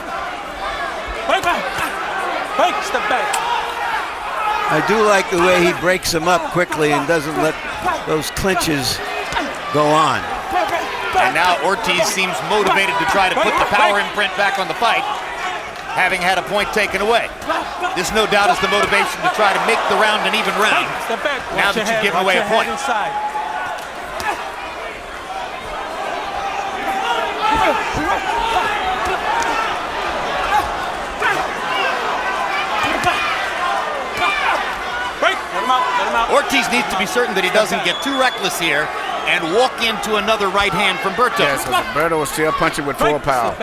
Break, step back. I do like the way he breaks him up quickly and doesn't let those clinches go on. And now Ortiz seems motivated to try to put the power imprint back on the fight, having had a point taken away. This no doubt is the motivation to try to make the round an even round. Step back. Now that you've given away a point. Ortiz needs to be certain that he doesn't get too reckless here and walk into another right hand from Berto. Yes, Berto was still punching with full power.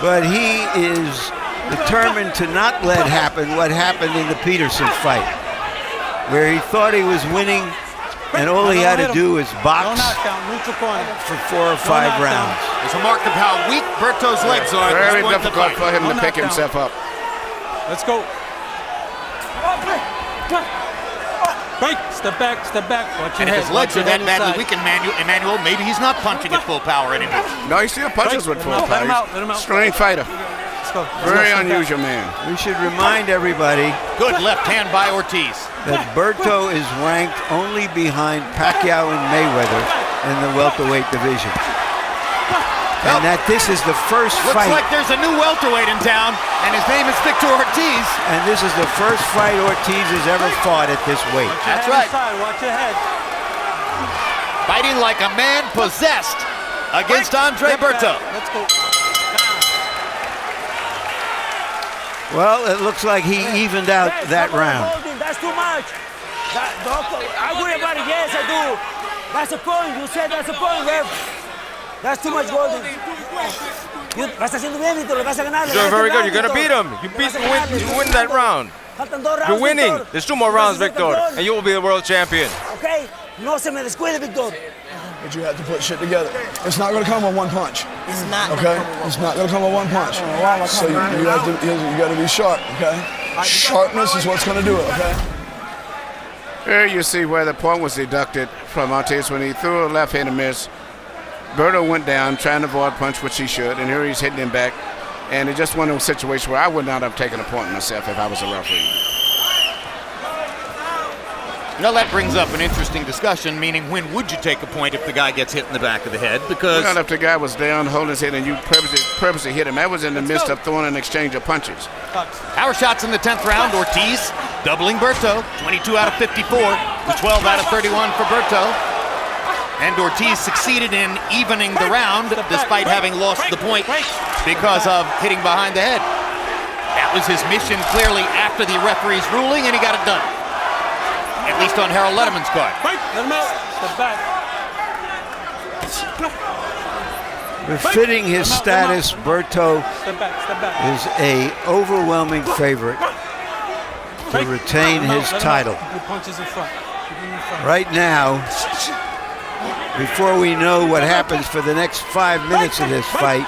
But he is determined to not let happen what happened in the Peterson fight, where he thought he was winning and all he had to do was box for 4 or 5 rounds. It's a mark of how weak Berto's legs are. Very difficult for him to pick himself up. Let's go. Break. Step back. Watch your and head. if his legs are that badly weak, Emmanuel, maybe he's not punching at full power anymore. No, he still punches with full power. Let him out. Strong fighter. Let's go. Very unusual man. We should remind everybody Good left hand by Ortiz. that Berto is ranked only behind Pacquiao and Mayweather in the welterweight division. And that this is the first fight. Looks like there's a new welterweight in town, and his name is Victor Ortiz. And this is the first fight Ortiz has ever fought at this weight. That's right. Watch your head. Fighting like a man possessed against Andre Berto. Let's go. Well, it looks like he evened out that round. That's too much. I worry about it. Yes, I do. That's a point. You said that's a point, ref. That's too much golden. Vas haciendo bien, Víctor. Vas a ganar. You're very good. You're going to beat him. You win that round. You're winning. There's 2 more rounds, Victor, and you will be the world champion. Okay? No se me descuide, Victor. But you have to put shit together. It's not going to come with 1 punch. It's not. Okay? It's not going to come with 1 punch. So you got to be sharp, okay? Sharpness is what's going to do it, okay? Here you see where the point was deducted from Ortiz when he threw a left hand and miss. Berto went down trying to avoid punch, which he should, and here he's hitting him back. And it's just one of those situations where I would not have taken a point myself if I was a referee. Now that brings up an interesting discussion, meaning when would you take a point if the guy gets hit in the back of the head? Because not if the guy was down holding his head and you purposely hit him. That was in the midst of throwing an exchange of punches. power shots in the 10th round. Ortiz doubling Berto, 22 out of 54 to 12 out of 31 for Berto. And Ortiz succeeded in evening the round despite having lost the point because of hitting behind the head. That was his mission clearly after the referee's ruling, and he got it done. At least on Harold Letterman's card. Befitting his status, Berto is an overwhelming favorite to retain his title. Right now, before we know what happens for the next 5 minutes of this fight,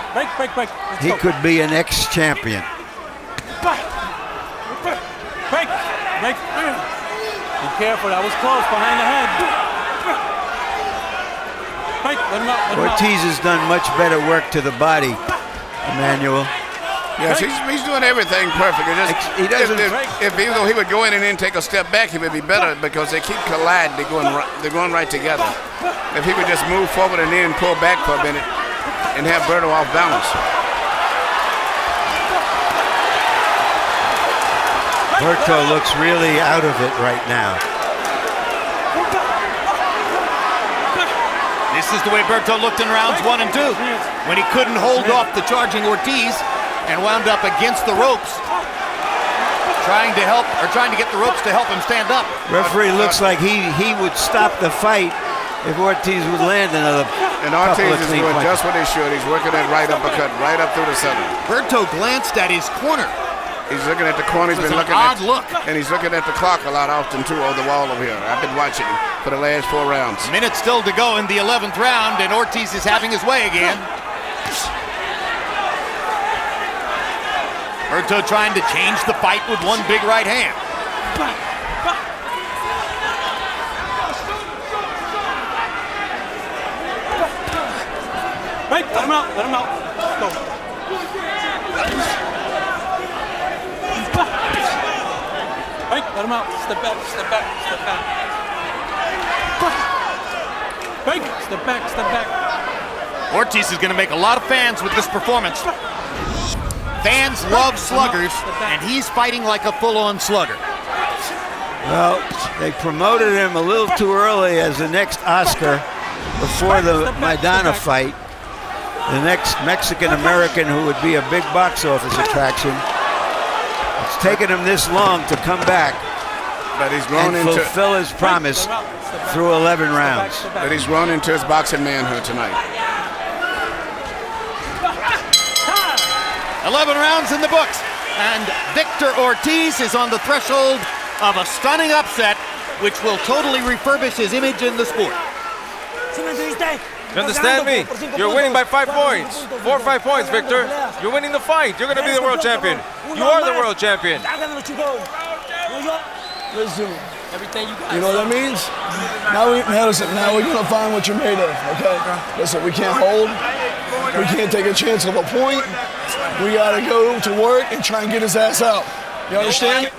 he could be an ex-champion. Be careful, that was close, behind the head. Ortiz has done much better work to the body, Emmanuel. Yes, he's doing everything perfect. He doesn't. If even though he would go in and then take a step back, he would be better because they keep colliding. They're going right together. If he would just move forward and then pull back for a minute and have Berto off balance. Berto looks really out of it right now. This is the way Berto looked in rounds 1 and 2 when he couldn't hold off the charging Ortiz and wound up against the ropes, trying to get the ropes to help him stand up. Referee looks like he would stop the fight if Ortiz would land another And Ortiz is doing punches. just what he should. He's working that right uppercut right up through the center. Berto glanced at his corner. He's looking at the corner. He's been looking odd look. And he's looking at the clock a lot often too on the wall over here. I've been watching him for the last 4 rounds. Minutes still to go in the 11th round, and Ortiz is having his way again. Berto trying to change the fight with one big right hand. Right, let him out, let him out. Let's go. Right, let him out. Step back, step back, step back. Right, step back, step back. Ortiz is going to make a lot of fans with this performance. Fans love sluggers, and he's fighting like a full-on slugger. Well, they promoted him a little too early as the next Oscar before the Maidana fight. The next Mexican-American who would be a big box office attraction. It's taken him this long to come back But he's grown and into fulfill his promise through 11 rounds. But he's grown into his boxing manhood tonight. 11 rounds in the books, and Victor Ortiz is on the threshold of a stunning upset, which will totally refurbish his image in the sport. You understand me? You're winning by 5 points. 4 or 5 points, Victor. You're winning the fight. You're going to be the world champion. You are the world champion. Listen, Everything you got. you know what that means? Now we're gonna find what you're made of, okay? Listen, we can't hold. We can't take a chance of a point. We gotta go to work and try and get his ass out. You understand?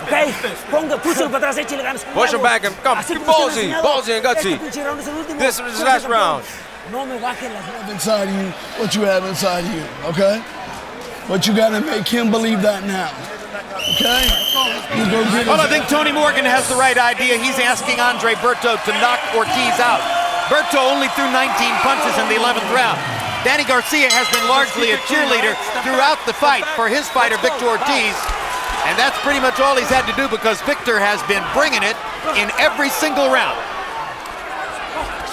Okay, push Push him back and come. Keep ballsy and gutsy. This is his last round. Inside of you, what you have inside of you, okay? But you gotta make him believe that now. Okay? You go get Well, I think Tony Morgan has the right idea. He's asking Andre Berto to knock Ortiz out. Berto only threw 19 punches in the 11th round. Danny Garcia has been largely a cheerleader throughout the fight for his fighter, Victor Ortiz. And that's pretty much all he's had to do because Victor has been bringing it in every single round.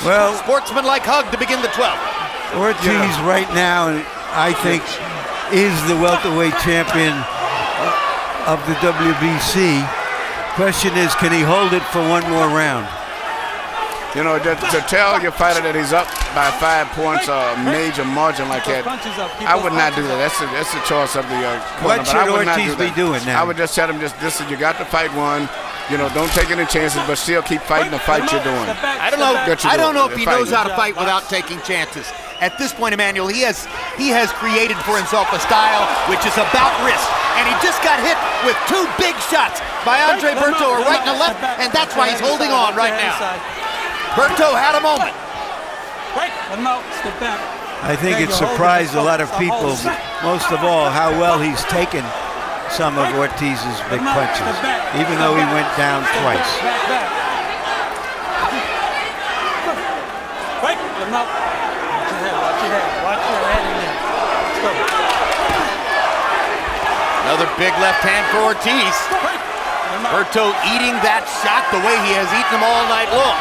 Well, Sportsmanlike hug to begin the 12th. Ortiz right now, I think, is the welterweight champion of the WBC. Question is, can he hold it for one more round? You know, to tell your fighter that he's up by 5 points or a major margin like that, I would not do that. That's the choice of the corner. What should Ortiz be doing now? I would just tell him, listen, you got to fight one. You know, don't take any chances, but still keep fighting the fight you're doing. I don't know if he knows how to fight without taking chances. At this point, Emmanuel, he has created for himself a style which is about risk, and he just got hit with 2 big shots by Andre Berto, a right and a left, and that's why he's holding on right now. Berto had a moment. I think it surprised a lot of people, most of all, how well he's taken some of Ortiz's big punches, even though he went down twice. him out. Watch your head, watch your head. Watch your head in there. Let's go. Another big left hand for Ortiz. Berto eating that shot the way he has eaten them all night long.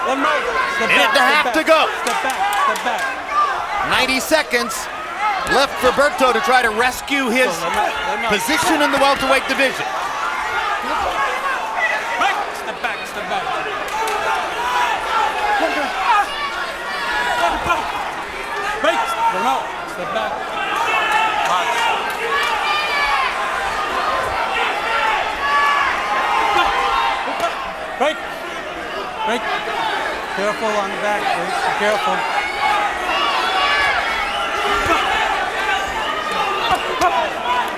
In it to have to go. Step back, step back. 90 seconds left for Berto to try to rescue his position in the welterweight division. Step back, step back. Step back. Break. Break. Careful on the back, please. Be careful.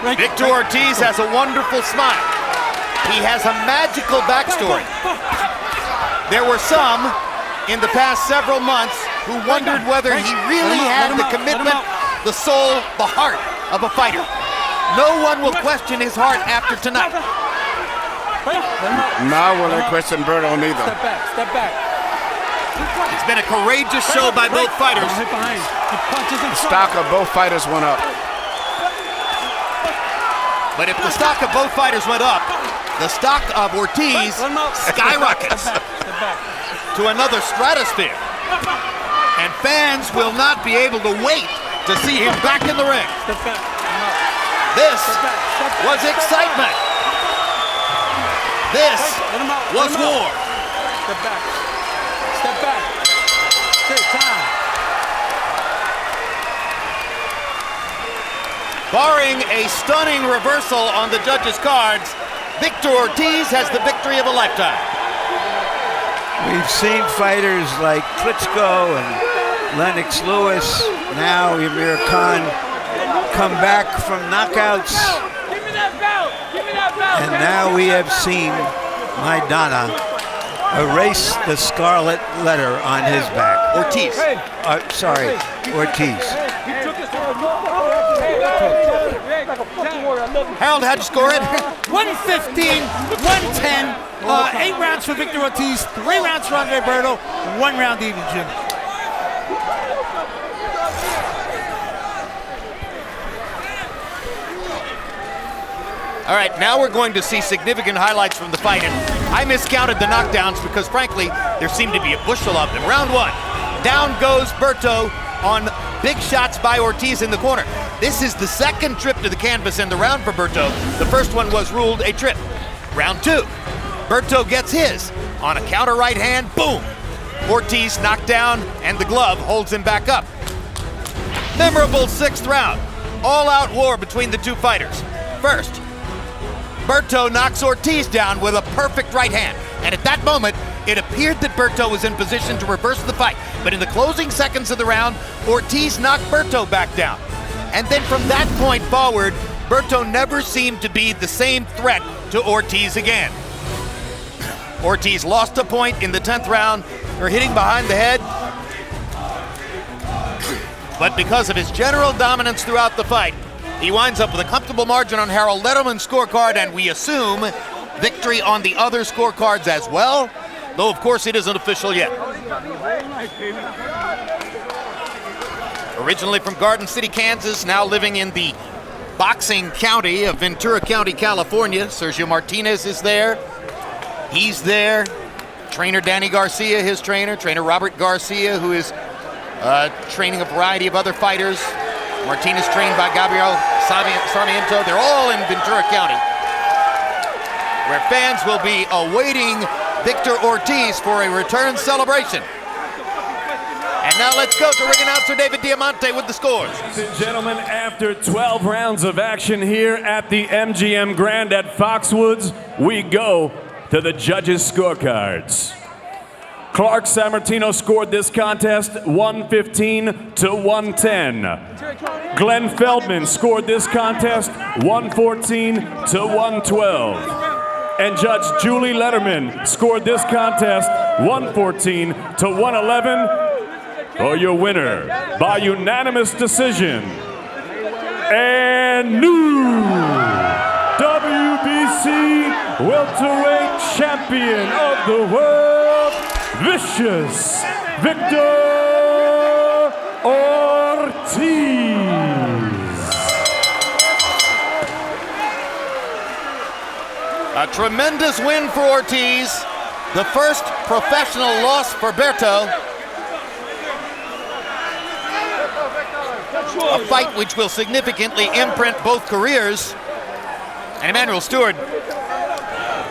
Break. Victor Ortiz has a wonderful smile. He has a magical backstory. There were some in the past several months who wondered whether he really had the commitment, the soul, the heart of a fighter. No one will question his heart after tonight. Now will they question Berto neither. Step back, step back. It's been a courageous show by both fighters. The stock of both fighters went up. But if the stock of both fighters went up, the stock of Ortiz skyrockets to another stratosphere. And fans will not be able to wait to see him back in the ring. This was excitement. This was war. Step back. Step back. Take time. Barring a stunning reversal on the judges' cards, Victor Ortiz has the victory of a lifetime. We've seen fighters like Klitschko and Lennox Lewis, now Amir Khan, come back from knockouts. And now we have seen Maidana erase the scarlet letter on his back. Ortiz. Ortiz. Harold, how'd you score it? 115, 110, 8 rounds for Victor Ortiz, 3 rounds for Andre Berto, 1 round even, Jim. All right, now we're going to see significant highlights from the fight, and I miscounted the knockdowns because, frankly, there seemed to be a bushel of them. Round 1, down goes Berto on big shots by Ortiz in the corner. This is the second trip to the canvas in the round for Berto. The first one was ruled a trip. Round 2, Berto gets his on a counter right hand, boom. Ortiz knocked down, and the glove holds him back up. Memorable 6th round, all-out war between the two fighters. First, Berto knocks Ortiz down with a perfect right hand. And at that moment, it appeared that Berto was in position to reverse the fight. But in the closing seconds of the round, Ortiz knocked Berto back down. And then from that point forward, Berto never seemed to be the same threat to Ortiz again. Ortiz lost a point in the 10th round for hitting behind the head. But because of his general dominance throughout the fight, he winds up with a comfortable margin on Harold Letterman's scorecard, and we assume victory on the other scorecards as well, though of course it isn't official yet. Originally from Garden City, Kansas, now living in the boxing county of Ventura County, California, Sergio Martinez is there. He's there. Trainer Danny Garcia, his trainer Robert Garcia, who is training a variety of other fighters. Martinez trained by Gabriel Sarmiento. They're all in Ventura County, where fans will be awaiting Victor Ortiz for a return celebration. And now let's go to ring announcer David Diamante with the scores. Ladies and gentlemen, after 12 rounds of action here at the MGM Grand at Foxwoods, we go to the judges' scorecards. Clark Sammartino scored this contest 115 to 110. Glenn Feldman scored this contest 114 to 112. And Judge Julie Letterman scored this contest 114 to 111 for your winner by unanimous decision. And new WBC WBC Welterweight Champion of the World, Vicious Victor Ortiz. A tremendous win for Ortiz. The first professional loss for Berto. A fight which will significantly imprint both careers. And Emmanuel Stewart,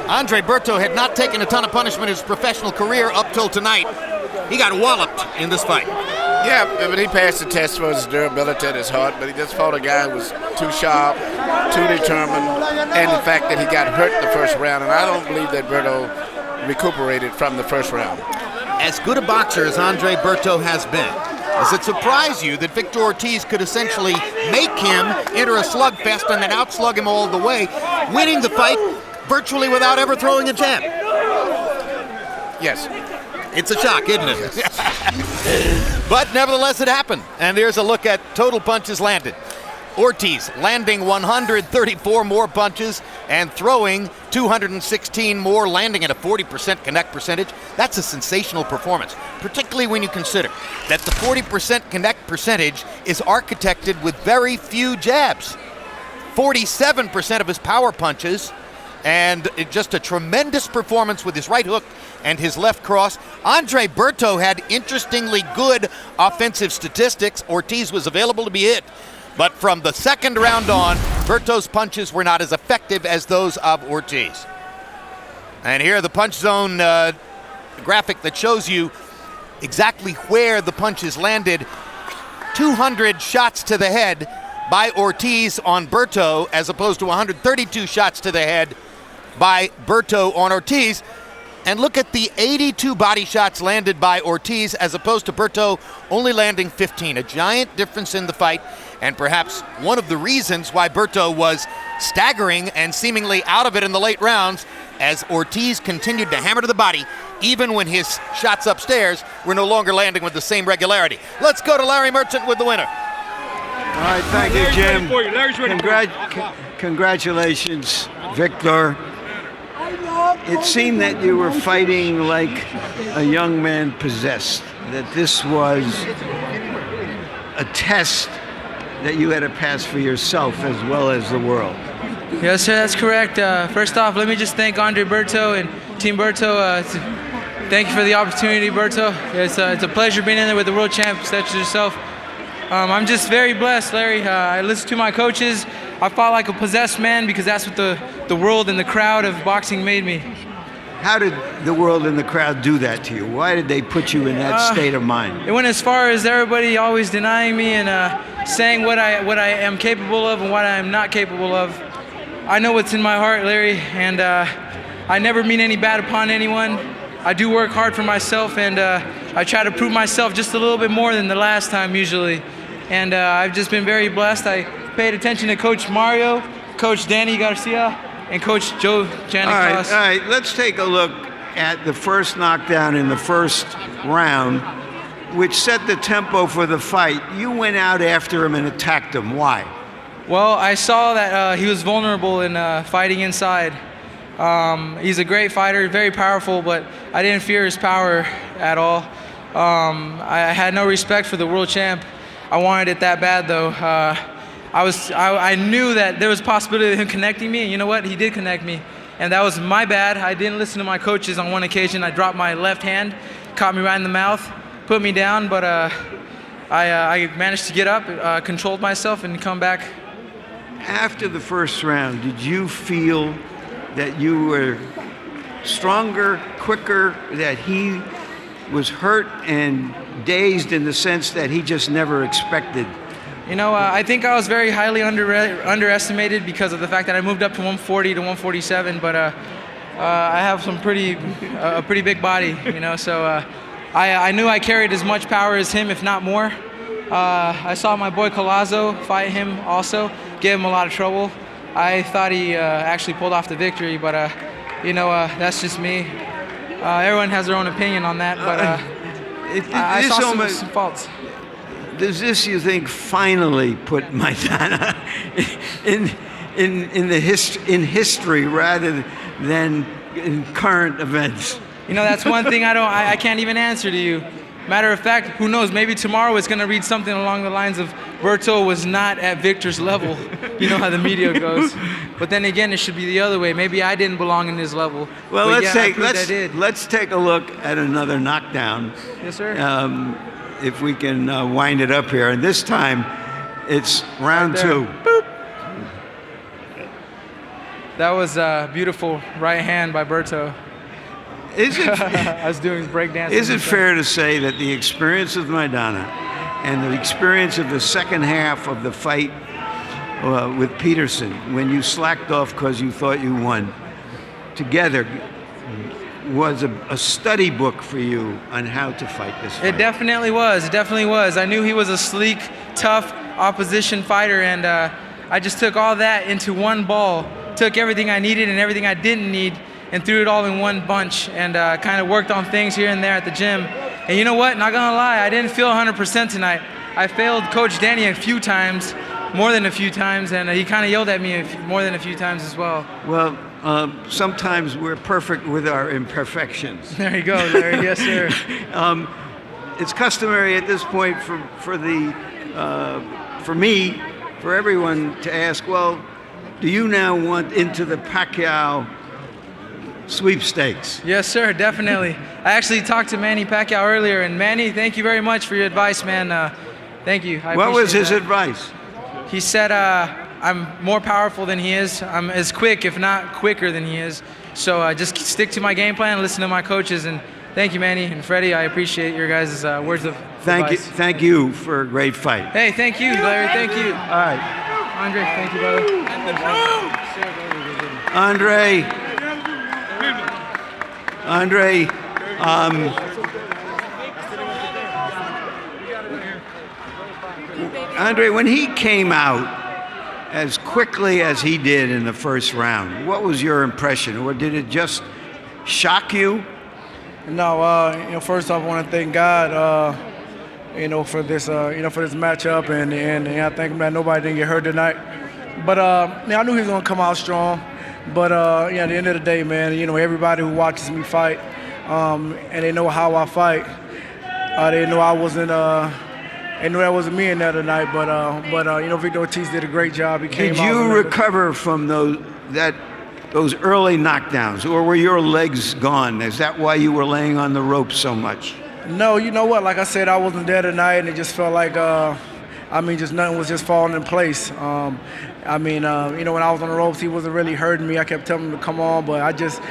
Andre Berto had not taken a ton of punishment in his professional career up till tonight. He got walloped in this fight. Yeah, but he passed the test for his durability and his heart, but he just fought a guy who was too sharp, too determined, and the fact that he got hurt the first round, and I don't believe that Berto recuperated from the first round. As good a boxer as Andre Berto has been, does it surprise you that Victor Ortiz could essentially make him enter a slugfest and then outslug him all the way, winning the fight virtually without ever throwing a jab? Yes. It's a shock, isn't it? Yes. But nevertheless, it happened. And there's a look at total punches landed. Ortiz landing 134 more punches and throwing 216 more, landing at a 40% connect percentage. That's a sensational performance, particularly when you consider that the 40% connect percentage is architected with very few jabs. 47% of his power punches, and just a tremendous performance with his right hook and his left cross. Andre Berto had interestingly good offensive statistics. Ortiz was available to be hit. But from the second round on, Berto's punches were not as effective as those of Ortiz. And here the punch zone graphic that shows you exactly where the punches landed. 200 shots to the head by Ortiz on Berto, as opposed to 132 shots to the head by Berto on Ortiz. And look at the 82 body shots landed by Ortiz as opposed to Berto only landing 15. A giant difference in the fight, and perhaps one of the reasons why Berto was staggering and seemingly out of it in the late rounds, as Ortiz continued to hammer to the body, even when his shots upstairs were no longer landing with the same regularity. Let's go to Larry Merchant with the winner. All right, thank you, Jim. Congratulations, Victor. It seemed that you were fighting like a young man possessed, that this was a test that you had to pass for yourself as well as the world. Yes, sir, that's correct. First off, let me just thank Andre Berto and Team Berto. Thank you for the opportunity, Berto. It's a pleasure being in there with the world champ such as yourself. I'm just very blessed, Larry. I listen to my coaches. I fought like a possessed man because that's what the world and the crowd of boxing made me. How did the world and the crowd do that to you? Why did they put you in that state of mind? It went as far as everybody always denying me and saying what I am capable of and what I am not capable of. I know what's in my heart, Larry, and I never mean any bad upon anyone. I do work hard for myself, and I try to prove myself just a little bit more than the last time usually. And I've just been very blessed. I paid attention to Coach Mario, Coach Danny Garcia, and Coach Joe Janikos. All right, let's take a look at the first knockdown in the first round, which set the tempo for the fight. You went out after him and attacked him. Why? Well, I saw that he was vulnerable in fighting inside. He's a great fighter, very powerful, but I didn't fear his power at all. I had no respect for the world champ. I wanted it that bad, though. I knew that there was a possibility of him connecting me, and you know what? He did connect me, and that was my bad. I didn't listen to my coaches on one occasion. I dropped my left hand, caught me right in the mouth, put me down, but I managed to get up, controlled myself, and come back. After the first round, did you feel that you were stronger, quicker, that he was hurt and dazed in the sense that he just never expected? You know, I think I was very highly underestimated because of the fact that I moved up to 140 to 147, but I have a pretty big body, you know, so I knew I carried as much power as him, if not more. I saw my boy Collazo fight him also, gave him a lot of trouble. I thought he actually pulled off the victory, but you know, that's just me. Everyone has their own opinion on that, but I saw some faults. Does this, you think, finally put Maidana in history rather than in current events? You know, that's one thing I can't even answer to you. Matter of fact, who knows? Maybe tomorrow it's going to read something along the lines of Berto was not at Victor's level. You know how the media goes. But then again, it should be the other way. Maybe I didn't belong in his level. Well, but let's take a look at another knockdown. Yes, sir. If we can wind it up here, and this time it's round two. Boop. That was a beautiful right hand by Berto. Is it? I was doing breakdancing. Is it fair to say that the experience of Maidana and the experience of the second half of the fight with Peterson, when you slacked off because you thought you won, together was a study book for you on how to fight this fight? It definitely was. It definitely was. I knew he was a sleek, tough opposition fighter, and I just took all that into one ball, took everything I needed and everything I didn't need, and threw it all in one bunch, and kind of worked on things here and there at the gym. And you know what? Not gonna lie, I didn't feel 100% tonight. I failed Coach Danny a few times, more than a few times, and he kind of yelled at me more than a few times as well. Well, sometimes we're perfect with our imperfections. There you go, Larry. Yes, sir. It's customary at this point for me, for everyone to ask, well, do you now want into the Pacquiao sweepstakes? Yes, sir, definitely. I actually talked to Manny Pacquiao earlier, and Manny, thank you very much for your advice, man. Thank you. What was his advice? He said, I'm more powerful than he is. I'm as quick, if not quicker than he is. So just stick to my game plan, listen to my coaches, and thank you, Manny and Freddie. I appreciate your guys' words of advice. Thank you for a great fight. Hey, thank you, Larry. Thank you. All right. Andre, thank you, brother. Andre, when he came out as quickly as he did in the first round, what was your impression, or did it just shock you? No, first off, I want to thank God, for this, for this matchup, and I thank him that nobody didn't get hurt tonight. But I knew he was gonna come out strong. But at the end of the day, man, everybody who watches me fight, and they know how I fight, they know I wasn't. They knew that wasn't me in there tonight. But Victor Ortiz did a great job. He came out. Did you recover from those early knockdowns, or were your legs gone? Is that why you were laying on the ropes so much? No, you know what? Like I said, I wasn't there tonight, and it just felt like, just nothing was just falling in place. When I was on the ropes, he wasn't really hurting me. I kept telling him to come on, but I just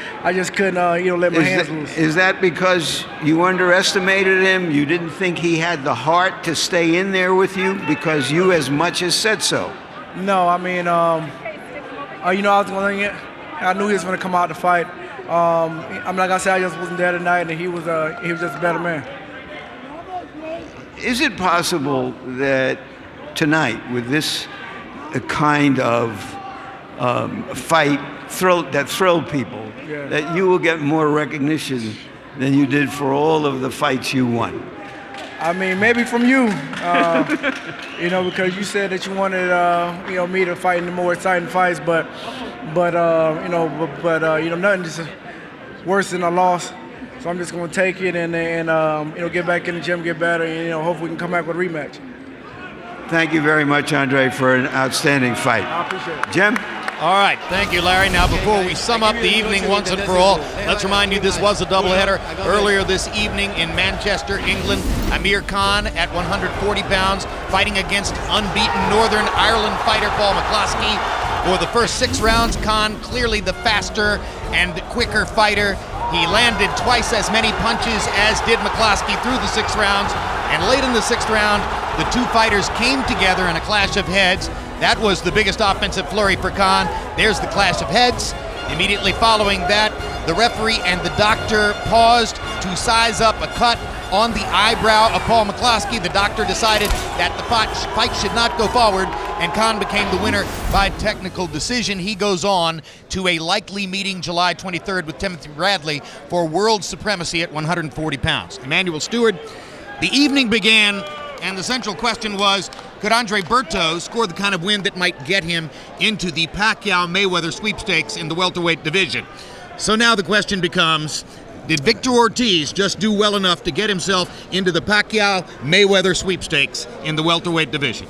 couldn't, let my hands loose. Is that because you underestimated him? You didn't think he had the heart to stay in there with you, because you as much as said so? No, I was going to. I knew he was going to come out to fight. Like I said, I just wasn't there tonight, and he was just a better man. Is it possible that tonight, with this kind of fight that thrilled people, that you will get more recognition than you did for all of the fights you won? Maybe from you, because you said that you wanted, me to fight in the more exciting fights, but nothing is worse than a loss. So I'm just going to take it and get back in the gym, get better, and hopefully we can come back with a rematch. Thank you very much, Andre, for an outstanding fight. I appreciate it. Jim? All right, thank you, Larry. Now, before we sum up the evening once and for all, let's remind you this was a doubleheader. Earlier this evening in Manchester, England, Amir Khan at 140 pounds, fighting against unbeaten Northern Ireland fighter Paul McCloskey. For the first 6 rounds, Khan clearly the faster and quicker fighter. He landed twice as many punches as did McCloskey through the 6 rounds. And late in the 6th round, the two fighters came together in a clash of heads. That was the biggest offensive flurry for Khan. There's the clash of heads. Immediately following that, the referee and the doctor paused to size up a cut on the eyebrow of Paul McCloskey. The doctor decided that the fight should not go forward, and Khan became the winner by technical decision. He goes on to a likely meeting July 23rd with Timothy Bradley for world supremacy at 140 pounds. Emmanuel Stewart, the evening began And the central question was, could Andre Berto score the kind of win that might get him into the Pacquiao-Mayweather sweepstakes in the welterweight division? So now the question becomes, did Victor Ortiz just do well enough to get himself into the Pacquiao-Mayweather sweepstakes in the welterweight division?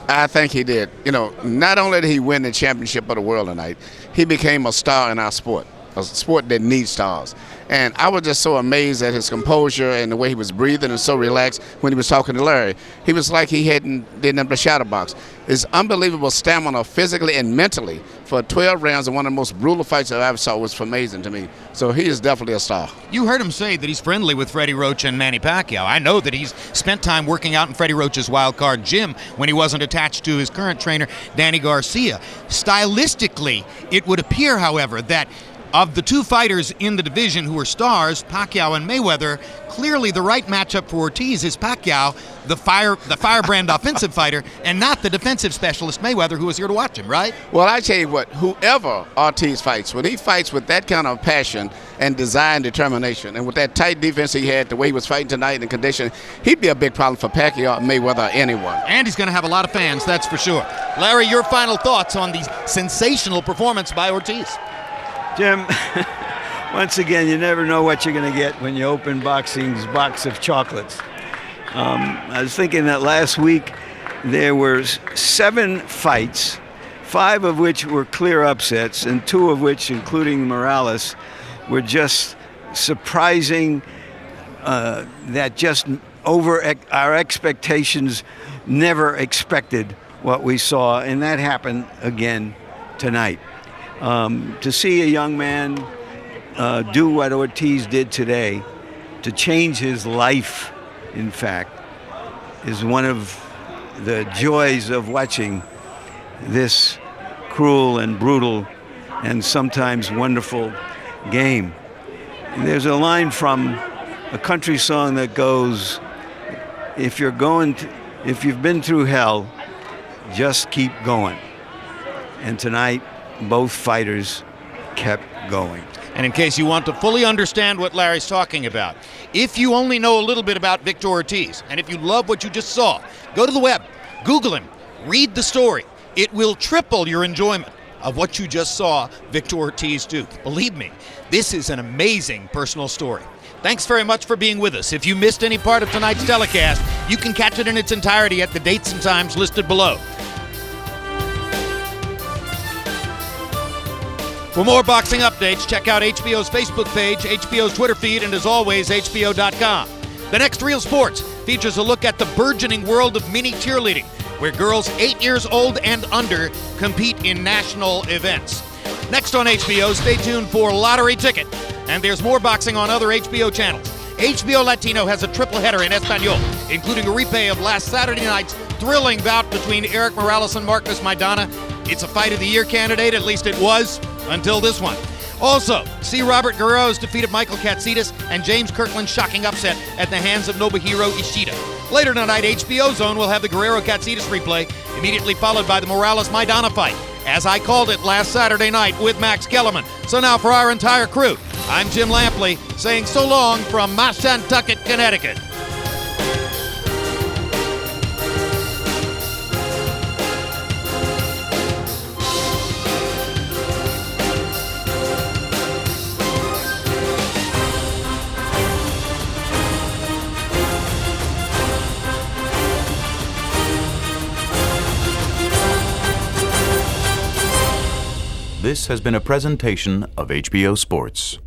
I think he did. You know, not only did he win the championship of the world tonight, he became a star in our sport, a sport that needs stars. And I was just so amazed at his composure and the way he was breathing and so relaxed when he was talking to Larry. He was like he didn't have the shadow box. His unbelievable stamina physically and mentally for 12 rounds and one of the most brutal fights I ever saw was amazing to me. So he is definitely a star. You heard him say that he's friendly with Freddie Roach and Manny Pacquiao. I know that he's spent time working out in Freddie Roach's wild card gym when he wasn't attached to his current trainer, Danny Garcia. Stylistically, it would appear, however, that of the two fighters in the division who are stars, Pacquiao and Mayweather, clearly the right matchup for Ortiz is Pacquiao, the firebrand offensive fighter, and not the defensive specialist Mayweather, who is here to watch him, right? Well, I tell you what, whoever Ortiz fights, when he fights with that kind of passion and desire and determination, and with that tight defense he had, the way he was fighting tonight and condition, he'd be a big problem for Pacquiao, Mayweather, or anyone. And he's going to have a lot of fans, that's for sure. Larry, your final thoughts on the sensational performance by Ortiz? Jim, once again, you never know what you're going to get when you open boxing's box of chocolates. I was thinking that last week there were 7 fights, 5 of which were clear upsets, and 2 of which, including Morales, were just surprising, that just over our expectations, never expected what we saw, and that happened again tonight. To see a young man do what Ortiz did today, to change his life, in fact, is one of the joys of watching this cruel and brutal and sometimes wonderful game. And there's a line from a country song that goes, if you've been through hell, just keep going. And tonight, both fighters kept going. And in case you want to fully understand what Larry's talking about, if you only know a little bit about Victor Ortiz, and if you love what you just saw, go to the web, Google him, read the story. It will triple your enjoyment of what you just saw Victor Ortiz do. Believe me, this is an amazing personal story. Thanks very much for being with us. If you missed any part of tonight's telecast, you can catch it in its entirety at the dates and times listed below. For more boxing updates, check out HBO's Facebook page, HBO's Twitter feed, and as always, HBO.com. The next Real Sports features a look at the burgeoning world of mini cheerleading, where girls 8 years old and under compete in national events. Next on HBO, stay tuned for Lottery Ticket, and there's more boxing on other HBO channels. HBO Latino has a triple header in Espanol, including a replay of last Saturday night's thrilling bout between Eric Morales and Marcos Maidana. It's a Fight of the Year candidate, at least it was, until this one. Also, see Robert Guerrero's defeat of Michael Katsidis and James Kirkland's shocking upset at the hands of Nobuhiro Ishida. Later tonight, HBO Zone will have the Guerrero-Katsidis replay, immediately followed by the Morales-Maidana fight, as I called it last Saturday night with Max Kellerman. So now for our entire crew, I'm Jim Lampley, saying so long from Mashantucket, Connecticut. This has been a presentation of HBO Sports.